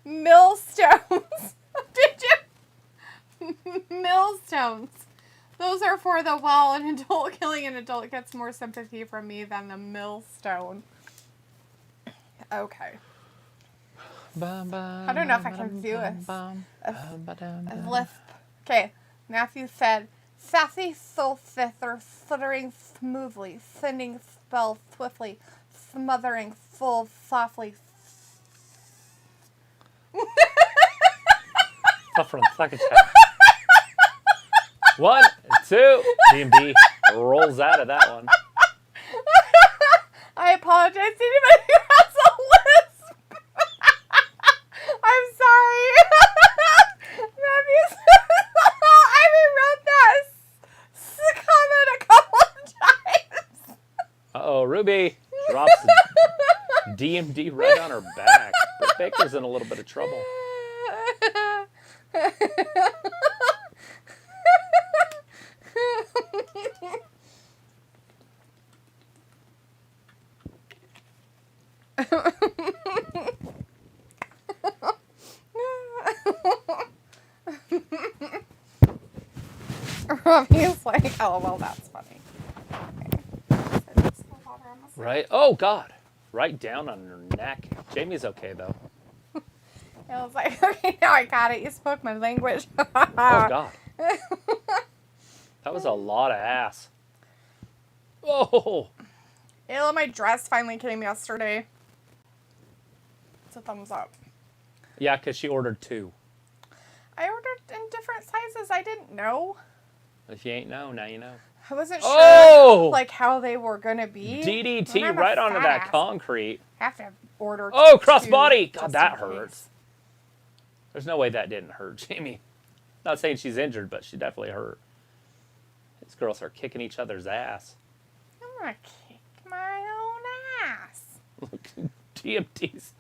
millstones. Did you? Millstones. Those are for the well, an adult killing an adult gets more sympathy from me than the millstone. Okay. I don't know if I can do a lisp. Okay. Matthew said, sassy soul thither, fluttering smoothly, sending spell swiftly, smothering full softly. One, two. DMD rolls out of that one. I apologize to anybody who has a lisp. I'm sorry. Matthew says, I rewrote that comment a couple of times. Uh-oh, Ruby drops DMD right on her back. Britt Baker's in a little bit of trouble. Robbie's like, oh, well, that's funny. Okay. Right? Oh, God. Right down on her neck. Jamie's okay, though. I was like, okay, now I got it. You spoke my language. Oh, God. That was a lot of ass. Oh! Ayla, my dress finally came yesterday. It's a thumbs up. Yeah, because she ordered 2. I ordered in different sizes. I didn't know. If you ain't know, now you know. I wasn't sure, like, how they were going to be. DDT right onto that concrete. I have to order Oh, crossbody! God, that hurts. There's no way that didn't hurt Jamie. Not saying she's injured, but she definitely hurt. These girls are kicking each other's ass. I'm gonna kick my own ass. Look, DMT's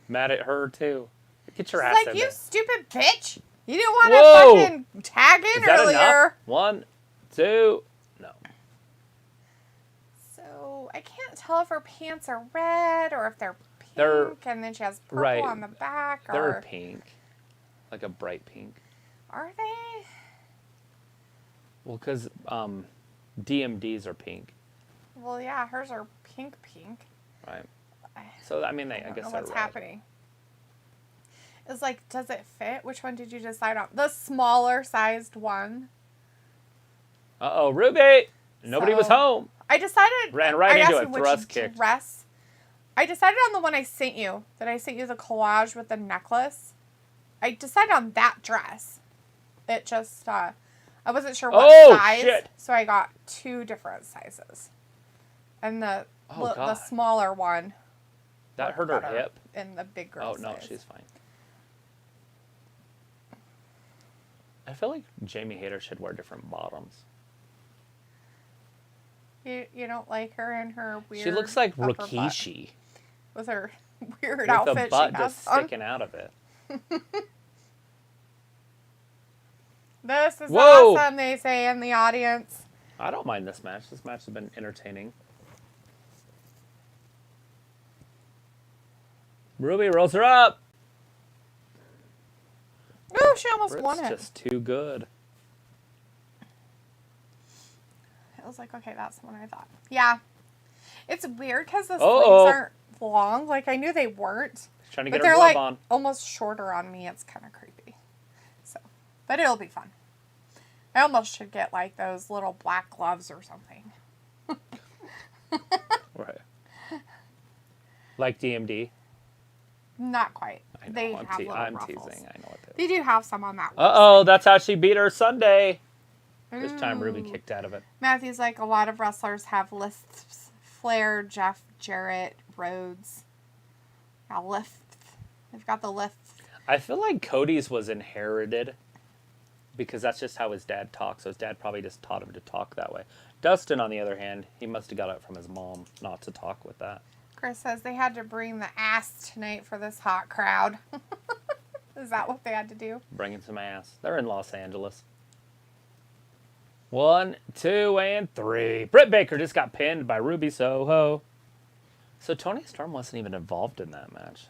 mad at her too. Get your She's ass like, in you there. stupid bitch. You didn't want Whoa! to fucking tag in Is that earlier. enough? 1, 2, no. So I can't tell if her pants are red or if they're pink, They're- and then she has purple right. on the back. They're Or pink. Like a bright pink. are they? Well, because DMDs are pink, Well, yeah, hers are pink. right? So, I mean, I don't guess know they're what's red. happening. It's like, does it fit? Which one did you decide on? The smaller sized one. Uh-oh, Ruby! Nobody was So- home. I decided. Ran right I into asked it, you which thrust kicked. dress. I decided on the one I sent you. That I sent you the collage with the necklace. I decided on that dress. It just, I wasn't sure what Oh, size. shit. So I got 2 different sizes. And the Oh, the God. smaller one. That hurt her better hip. In the big Oh, girl no, size. she's fine. I feel like Jamie Hayter should wear different bottoms. You don't like her in her weird. She looks like upper butt Rikishi. with her weird With outfit the butt she has just on. sticking out of it. This is Whoa. awesome, they say in the audience. I don't mind this match. This match has been entertaining. Ruby rolls her up. Ooh, she almost Britt's won it. just too good. I was like, okay, that's the one I thought. Yeah. It's weird because the Uh-oh. sleeves aren't long. Like, I knew they weren't. She's trying to But get her they're glove like on. almost shorter on me. It's kind of creepy. So, but it'll be fun. I almost should get like those little black gloves or something. Right. Like DMD. Not quite. I know. They I'm, have little I'm ruffles. teasing. I know what that is. They do have some on that Uh-oh, that's how she beat her Sunday. This time Ruby Ooh. kicked out of it. Matthew's like, a lot of wrestlers have lisps. Flair, Jeff, Jarrett, Rhodes. Yeah, lift. They've got the lift. I feel like Cody's was inherited because that's just how his dad talks. So his dad probably just taught him to talk that way. Dustin, on the other hand, he must have got it from his mom not to talk with that. Chris says they had to bring the ass tonight for this hot crowd. Is that what they had to do? Bringing some ass. They're in Los Angeles. 1, 2, and 3. Britt Baker just got pinned by Ruby Soho. So Toni Storm wasn't even involved in that match.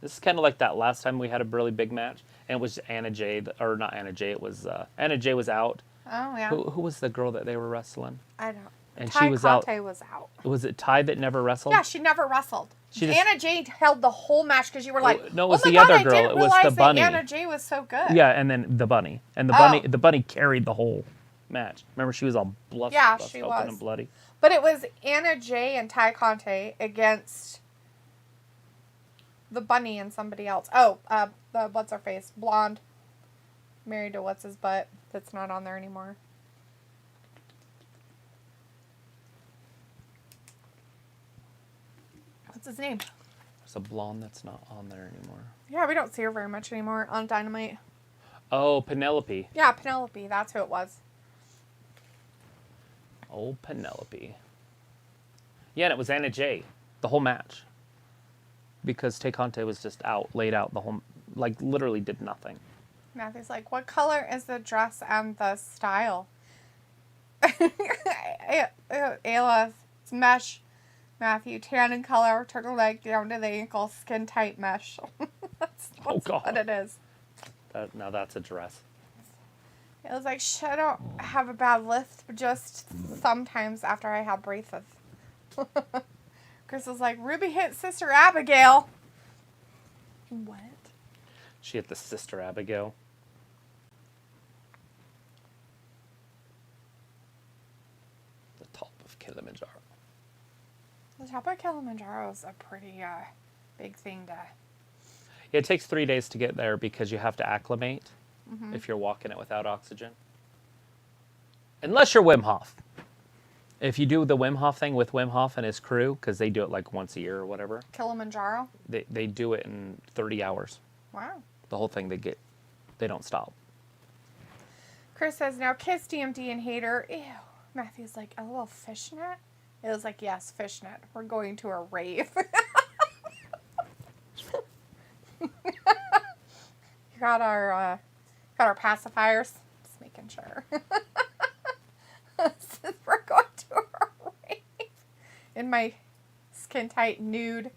This is kind of like that last time we had a really big match, and it was Anna Jay, or not Anna Jay. It was Anna Jay was out. Oh, yeah. Who was the girl that they were wrestling? I don't. And Ty she was out. Conte was out. Was it Ty that never wrestled? Yeah, she never wrestled. She just- Anna Jay held the whole match because you were like, no, it was oh my the God, other I girl. didn't It was realize the that bunny. Anna Jay was so good. Yeah, and then the bunny, and the bunny carried the whole match. Remember, she was all bluff, Yeah, bluff she open was. and bloody. But it was Anna Jay and Ty Conte against the bunny and somebody else. Oh, the what's her face, blonde, married to what's his butt. That's not on there anymore. What's his name? There's a blonde that's not on there anymore. Yeah, we don't see her very much anymore on Dynamite. Oh, Penelope. Yeah, Penelope. That's who it was. Oh, Penelope. Yeah, and it was Anna Jay the whole match. Because Tay Conte was just out, laid out the whole, like literally did nothing. Matthew's like, what color is the dress and the style? Ayla, it's mesh. Matthew, tan in color, turtleneck down to the ankle, skin tight mesh. that's God. what it is. Now that's a dress. It was like, I don't have a bad lift, but just sometimes after I have braces. Chris was like, Ruby hit Sister Abigail. What? She hit the Sister Abigail. The top of Kilimanjaro. The top of Kilimanjaro is a pretty big thing to... It takes 3 days to get there because you have to acclimate if you're walking it without oxygen. Unless you're Wim Hof. If you do the Wim Hof thing with Wim Hof and his crew, because they do it like once a year or whatever, Kilimanjaro? they do it in 30 hours. Wow. the whole thing, they don't stop. Chris says, now kiss DMD and Hater. Ew. Matthew's like, a little fishnet? It was like, yes, fishnet. We're going to a rave. You got our pacifiers. Just making sure. Since we're going to a rave. In my skin tight nude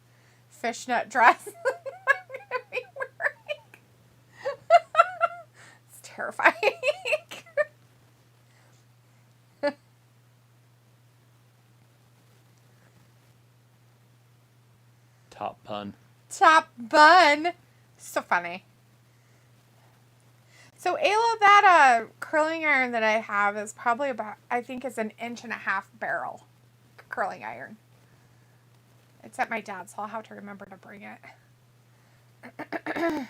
fishnet dress. I'm gonna be wearing. It's terrifying. Top bun. Top bun. So funny. So Ayla, that curling iron that I have is probably about, I think it's 1.5 inch barrel curling iron. It's at my dad's, so I'll have to remember to bring it. It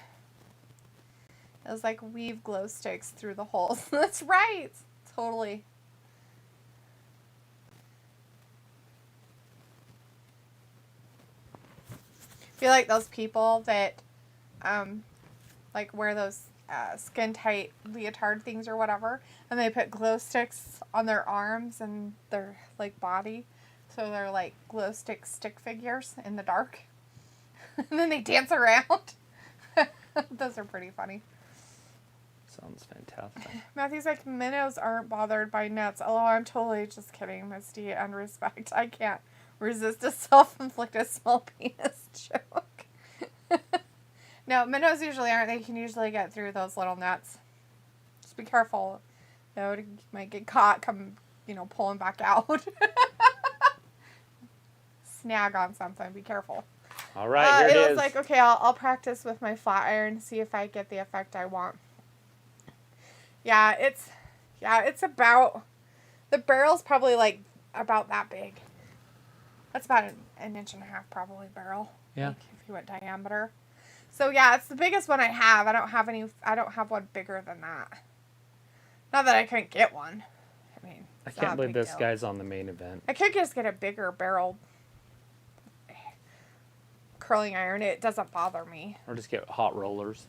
was like weave glow sticks through the holes. That's right. Totally. I feel like those people that like wear those skin tight leotard things or whatever, and they put glow sticks on their arms and their like body, so they're like glow stick figures in the dark. And then they dance around. Those are pretty funny. Sounds fantastic. Matthew's like, minnows aren't bothered by nets. Oh, I'm totally just kidding, Misty, and respect. I can't resist a self-inflicted small penis joke. No, minnows usually aren't. They can usually get through those little nets. Just be careful. You know, you might get caught pulling back out. Snag on something. Be careful. All right, here it is. was like, okay, I'll practice with my flat iron, see if I get the effect I want. Yeah, it's about, the barrel's probably like about that big. That's about 1.5 inches probably barrel. Yeah. Like, if you went diameter. So yeah, it's the biggest one I have. I don't have one bigger than that. Not that I couldn't get one. I mean, I can't believe this guy's on the main event. I could just get a bigger barrel curling iron. It doesn't bother me. Or just get hot rollers.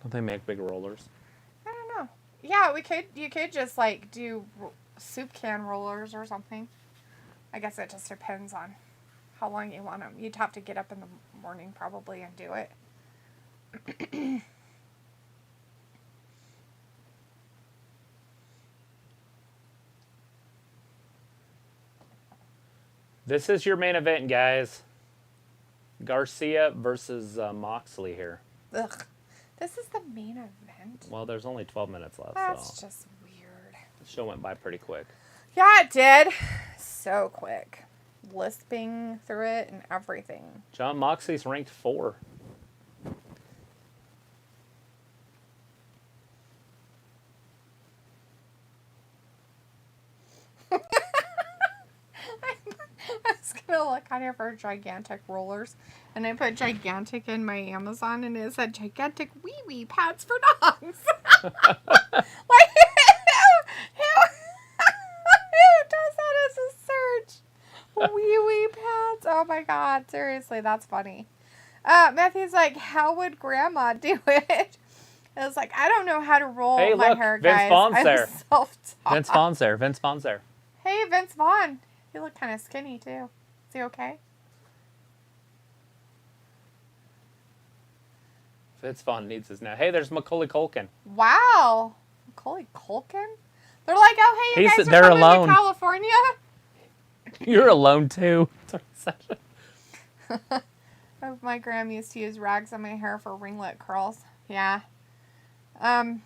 Don't they make big rollers? I don't know. Yeah, you could just like do soup can rollers or something. I guess it just depends on how long you want them. You'd have to get up in the morning probably and do it. This is your main event, guys. Garcia versus Moxley here. Ugh. This is the main event? Well, there's only 12 minutes left. That's just weird. The show went by pretty quick. Yeah, it did. So quick. Lisping through it and everything. John Moxley's ranked 4. I was gonna look on here for gigantic rollers, and I put gigantic in my Amazon, and it said gigantic wee pads for dogs. Like, who does that as a search? Wee pads. Oh my god, seriously, that's funny. Matthew's like, how would Grandma do it? It was like, I don't know how to roll my hair, guys. Vince Vaughn's there. Self-taught. Vince Vaughn's there. Hey, Vince Vaughn. You look kind of skinny, too. Is he okay? Vince Vaughn needs his now. Hey, there's Macaulay Culkin. Wow. Macaulay Culkin? They're like, oh, hey, you guys are they're coming alone. to California? You're alone, too. My grandma used to use rags on my hair for ringlet curls. Yeah. The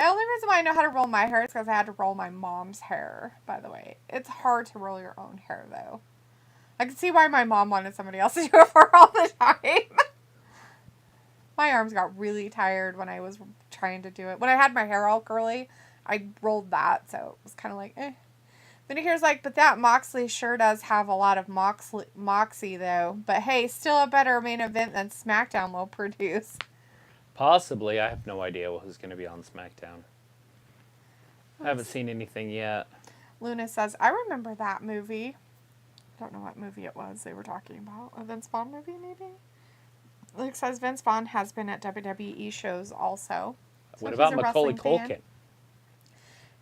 only reason why I know how to roll my hair is because I had to roll my mom's hair, by the way. It's hard to roll your own hair, though. I can see why my mom wanted somebody else to do it for her all the time. My arms got really tired when I was trying to do it. When I had my hair all curly, I rolled that, so it was kind of like, eh. Then here's like, but that Moxley sure does have a lot of moxie, though. But hey, still a better main event than SmackDown will produce. Possibly. I have no idea who's going to be on SmackDown. I haven't seen anything yet. Luna says, I remember that movie. Don't know what movie it was they were talking about. A Vince Vaughn movie, maybe? Luke says Vince Vaughn has been at WWE shows also. So What about he's a Macaulay wrestling fan. Culkin?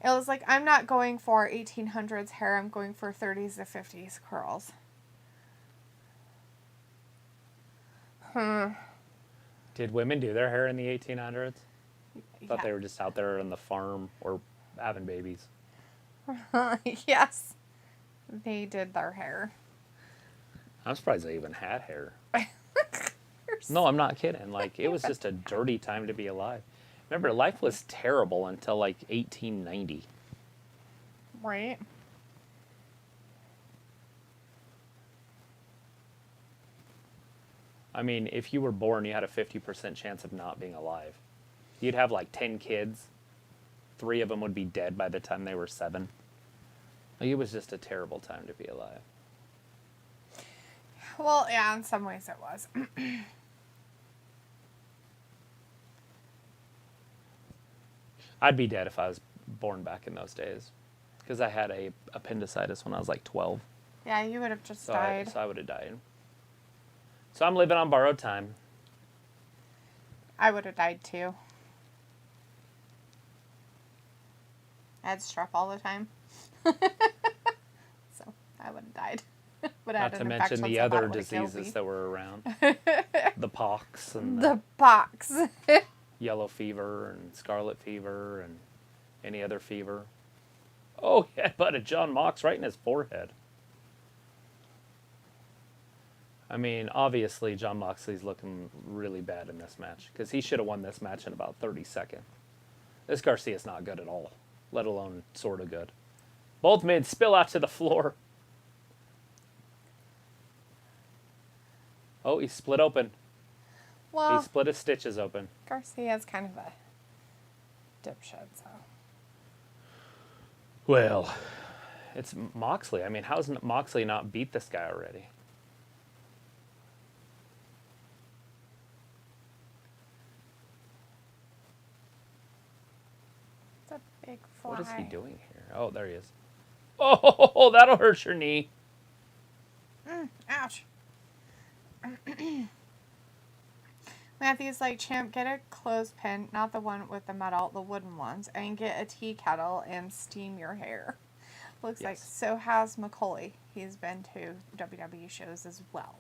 It was like, I'm not going for 1800s hair. I'm going for 30s to 50s curls. Did women do their hair in the 1800s? I thought Yeah. they were just out there on the farm or having babies. Yes. They did their hair. I'm surprised they even had hair. No, I'm not kidding. Like, it was just a dirty time to be alive. Remember, life was terrible until like 1890. Right. I mean, if you were born, you had a 50% chance of not being alive. You'd have like 10 kids. 3 of them would be dead by the time they were 7. Like, it was just a terrible time to be alive. Well, yeah, in some ways it was. I'd be dead if I was born back in those days. Because I had a appendicitis when I was like 12. Yeah, you would have just So died. I would have died. So I'm living on borrowed time. I would have died too. I had strep all the time. So I would have died. But I Not had to an mention infection, the so that other would've killed diseases me. that were around. The pox and The pox. yellow fever and scarlet fever and any other fever. Oh, he headbutted John Mox right in his forehead. I mean, obviously, John Moxley's looking really bad in this match because he should have won this match in about 30 seconds. This Garcia's not good at all, let alone sort of good. Both men spill out to the floor. Oh, he split open. Well, He split his stitches open. Garcia's kind of a dipshit, so. Well, it's Moxley. I mean, how's Moxley not beat this guy already? It's a big fly. What is he doing here? Oh, there he is. Oh, that'll hurt your knee. Ouch. Matthew's like, champ, get a clothespin, not the one with the metal, the wooden ones, and get a tea kettle and steam your hair. Looks like so has Macaulay. He's been to WWE shows as well,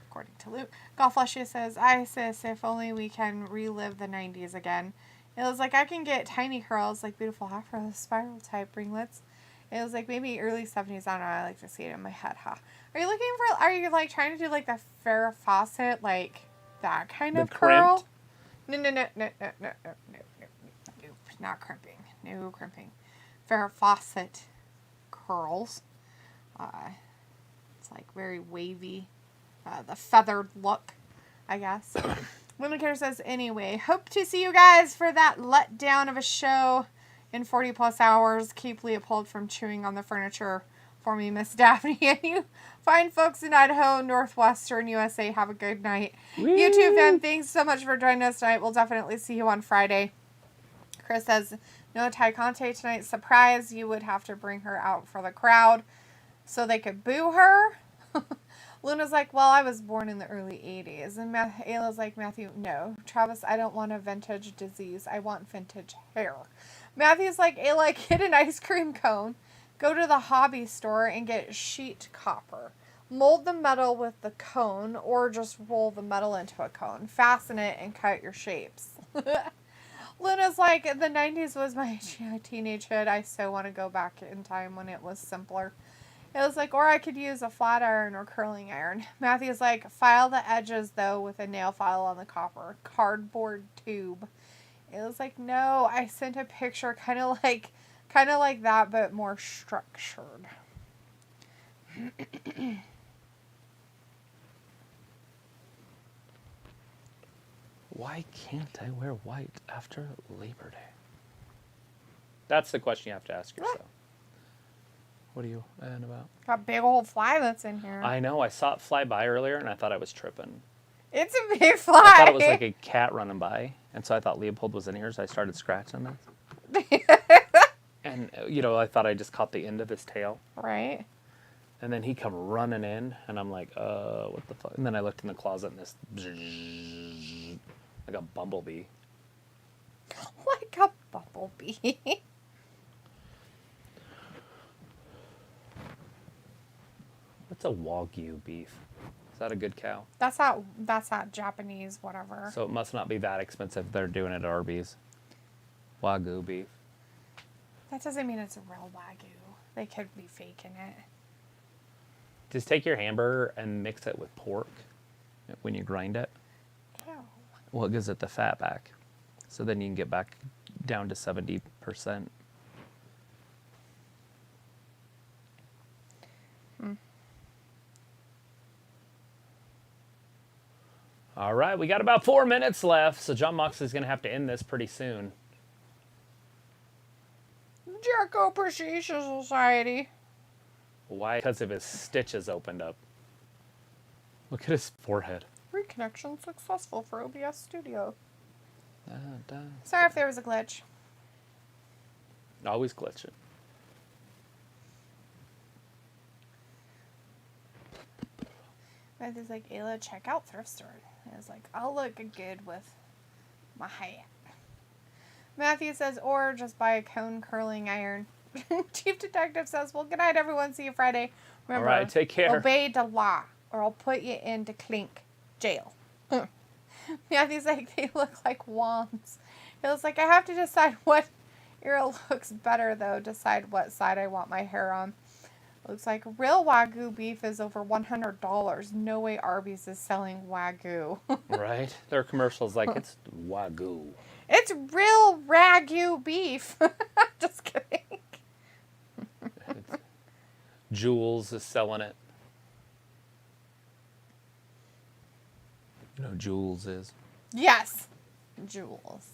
according to Luke. Golflushy says, sis, if only we can relive the 90s again. It was like I can get tiny curls like beautiful afro spiral type ringlets. It was like maybe early 70s. I don't know. I like to see it in my head, huh? Are you like trying to do like the Farrah Fawcett, like that kind of curl? Crimped? No. Not crimping. No crimping. Farrah Fawcett curls. It's like very wavy. The feathered look, I guess. Winnecater says, anyway, hope to see you guys for that letdown of a show in 40 plus hours. Keep Leopold from chewing on the furniture for me, Miss Daphne. And you fine folks in Idaho, Northwestern USA, have a good night. Woo! You too, Finn. Thanks so much for joining us tonight. We'll definitely see you on Friday. Chris says, no Tai Conte tonight. Surprise, you would have to bring her out for the crowd so they could boo her. Luna's like, well, I was born in the early 80s. And Ayla's like, Matthew, no. Travis, I don't want a vintage disease. I want vintage hair. Matthew's like, Ayla, get an ice cream cone. Go to the hobby store and get sheet copper. Mold the metal with the cone or just roll the metal into a cone. Fasten it and cut your shapes. Luna's like, the 90s was my teenagehood. I so want to go back in time when it was simpler. It was like, or I could use a flat iron or curling iron. Matthew's like, file the edges, though, with a nail file on the copper. Cardboard tube. It was like, no, I sent a picture kind of like that, but more structured. Why can't I wear white after Labor Day? That's the question you have to ask yourself. What are you about? Got big old fly that's in here. I know. I saw it fly by earlier, and I thought I was tripping. It's a big fly. I thought it was like a cat running by, and so I thought Leopold was in here, so I started scratching it. And, I thought I just caught the end of his tail. Right. And then he come running in, and I'm like, what the fuck? And then I looked in the closet, and this, like a bumblebee. Like a bumblebee. What's a Wagyu beef? Is that a good cow? That's not Japanese, whatever. So it must not be that expensive. They're doing it at Arby's. Wagyu beef. That doesn't mean it's a real Wagyu. They could be faking it. Just take your hamburger and mix it with pork when you grind it. Ew. Well, it gives it the fat back. So then you can get back down to 70%. All right, we got about 4 minutes left, so Jon Moxley's going to have to end this pretty soon. Jericho Appreciation Society. Why? Because of his stitches opened up. Look at his forehead. Reconnection successful for OBS Studio. Da, da. Sorry if there was a glitch. Always glitching. It's like, Ayla, check out thrift store. And it's like, I'll look good with my hat. Matthew says, or just buy a cone curling iron. Chief Detective says, well, good night, everyone. See you Friday. Remember, all right, take care. Obey the law, or I'll put you into clink jail. Matthew's like, they look like wands. It was like, I have to decide what era looks better, though. Decide what side I want my hair on. Looks like real Wagyu beef is over $100. No way Arby's is selling Wagyu. Right? Their commercial's like, it's Wagyu. It's real Wagyu beef. Just kidding. Jules is selling it. You know who Jules is? Yes. Jules.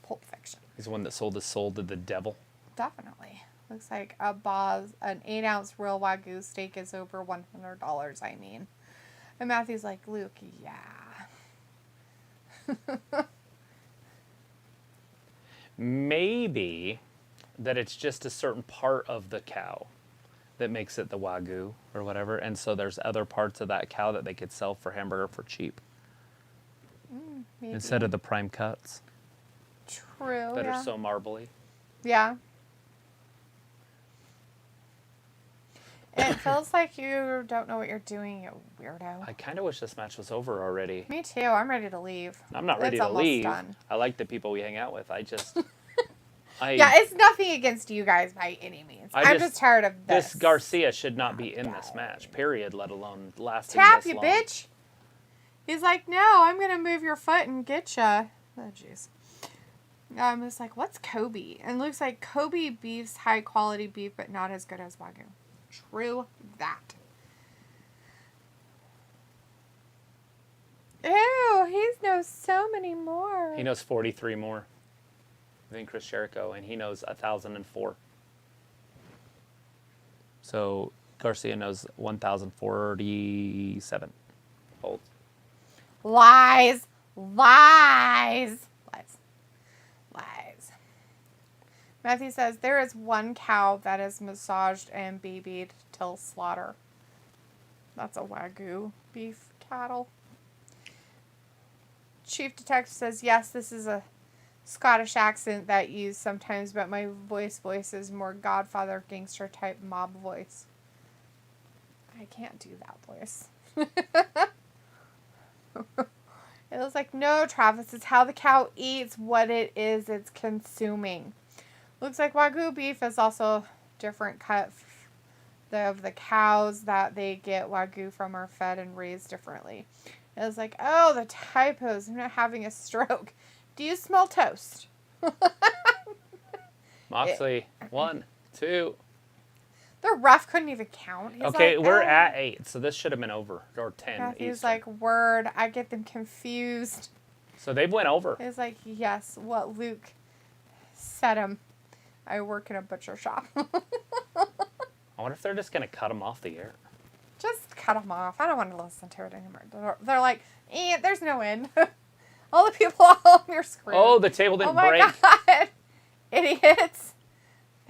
Pulp Fiction. He's the one that sold his soul to the devil. Definitely. Looks like an 8-ounce real Wagyu steak is over $100, I mean. And Matthew's like, Luke, yeah. Maybe that it's just a certain part of the cow that makes it the Wagyu or whatever. And so there's other parts of that cow that they could sell for hamburger for cheap. Maybe. Instead of the prime cuts. True, That yeah. are so marbly. Yeah. It feels like you don't know what you're doing, you weirdo. I kind of wish this match was over already. Me too. I'm ready to leave. I'm not ready It's to almost leave. done. I like the people we hang out with. I just... Yeah, it's nothing against you guys by any means. I'm just tired of this. This Garcia should not be in this match, period, let alone lasting Tap this you, long. bitch. He's like, no, I'm going to move your foot and get ya. Oh, jeez. I'm just like, what's Kobe? And it looks like Kobe beef's high quality beef, but not as good as Wagyu. True that. Ew, he knows so many more. He knows 43 more than Chris Jericho, and he knows 1,004. So Garcia knows 1,047. Old. Lies. Lies. Lies. Lies. Matthew says, there is one cow that is massaged and babied till slaughter. That's a Wagyu beef cattle. Chief Detective says, yes, this is a Scottish accent that used sometimes, but my voice is more Godfather gangster type mob voice. I can't do that voice. It was like, no, Travis, it's how the cow eats what it is it's consuming. Looks like Wagyu beef is also different cut of the cows that they get Wagyu from are fed and raised differently. It was like, oh, the typos. I'm not having a stroke. Do you smell toast? Moxley, 1, 2. The ref couldn't even count. He's Okay, like, we're oh. at 8, so this should have been over. Or 10. Matthew's Eastern. like, word, I get them confused. So they've went over. He's like, yes, what Luke said him. I work in a butcher shop. I wonder if they're just going to cut him off the air. Just cut them off. I don't want to listen to it anymore. They're like, there's no end. All the people on your screen. Oh, the table didn't break. Oh my God. Idiots.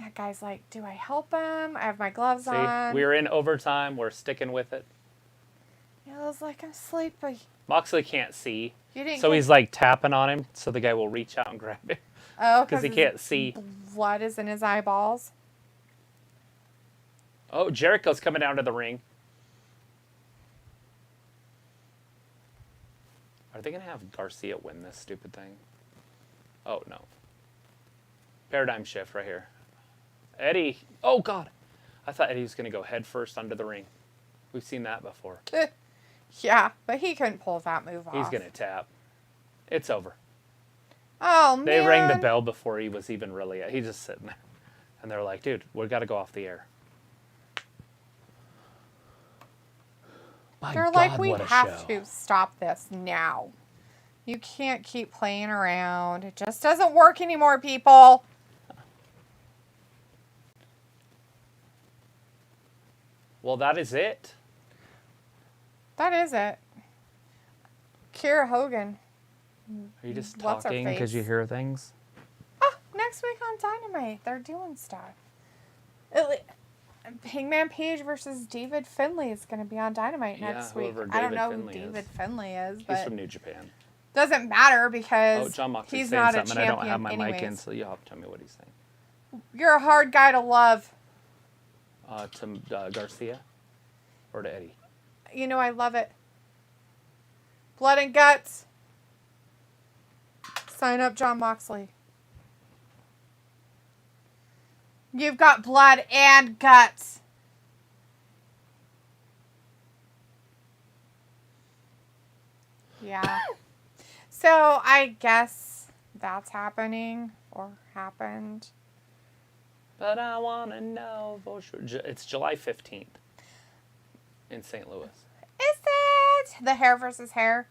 That guy's like, do I help him? I have my gloves See, on. we're in overtime. We're sticking with it. I was like, I'm sleepy. Moxley can't see. You didn't So get- he's like tapping on him so the guy will reach out and grab him. Oh, Because he can't see. Blood is in his eyeballs. Oh, Jericho's coming down to the ring. Are they going to have Garcia win this stupid thing? Oh, no. Paradigm shift right here. Eddie. Oh, God. I thought Eddie was going to go head first under the ring. We've seen that before. Yeah, but he couldn't pull that move off. He's going to tap. It's over. Oh, man. They rang the bell before he was even really... He's just sitting there. And they're like, dude, we got to go off the air. My They're God, like, we what a have show. to stop this now. You can't keep playing around. It just doesn't work anymore, people. Well, that is it. That is it. Kira Hogan. Are you just What's her talking because you face? hear things? Oh, next week on Dynamite, they're doing stuff. Hangman Page versus David Finlay is going to be on Dynamite next week. whoever I don't David know Finlay who is. David Finlay is, He's but from New Japan. doesn't matter Oh, because John Moxley's he's saying not a something. I don't champion have my mic in, anyways. so you'll have to tell me what he's saying. You're a hard guy to love. To Garcia? Or to Eddie? You know, I love it. Blood and guts. Sign up, John Moxley. You've got blood and guts. Yeah. So I guess that's happening or happened. But I want to know for sure. It's July 15th in St. Louis. Is it the hair versus hair?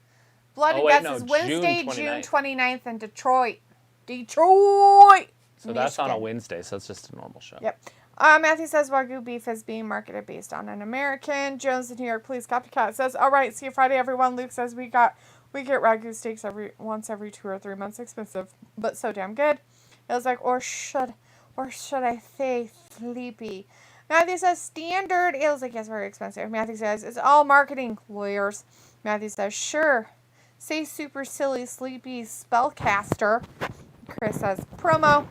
Blood and Guts is Wednesday, June 29th in Detroit. Detroit! So that's on a Michigan. Wednesday, so it's just a normal show. Yep. Matthew says Wagyu beef is being marketed based on an American. Jones in New York Police Copycat says, all right, see you Friday, everyone. Luke says we get Wagyu steaks once every 2 or 3 months. Expensive, but so damn good. It was like, or should I say sleepy? Matthew says standard. It was like, yes, very expensive. Matthew says it's all marketing, lawyers. Matthew says sure. Say super silly sleepy spellcaster. Chris says promo.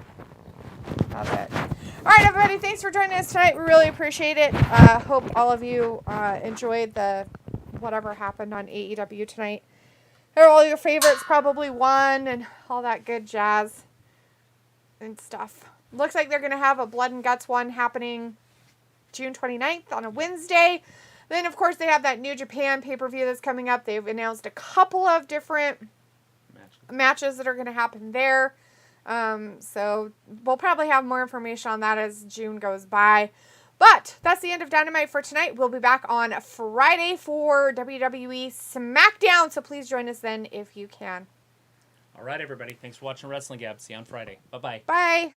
Love it. All right, everybody. Thanks for joining us tonight. We really appreciate it. Hope all of you enjoyed the whatever happened on AEW tonight. All your favorites probably won and all that good jazz and stuff. Looks like they're going to have a Blood and Guts one happening June 29th on a Wednesday. Then, of course, they have that New Japan pay-per-view that's coming up. They've announced a couple of different matches that are going to happen there. So we'll probably have more information on that as June goes by. But that's the end of Dynamite for tonight. We'll be back on Friday for WWE SmackDown. So please join us then if you can. All right, everybody. Thanks for watching Wrestling Gab. See you on Friday. Bye-bye. Bye.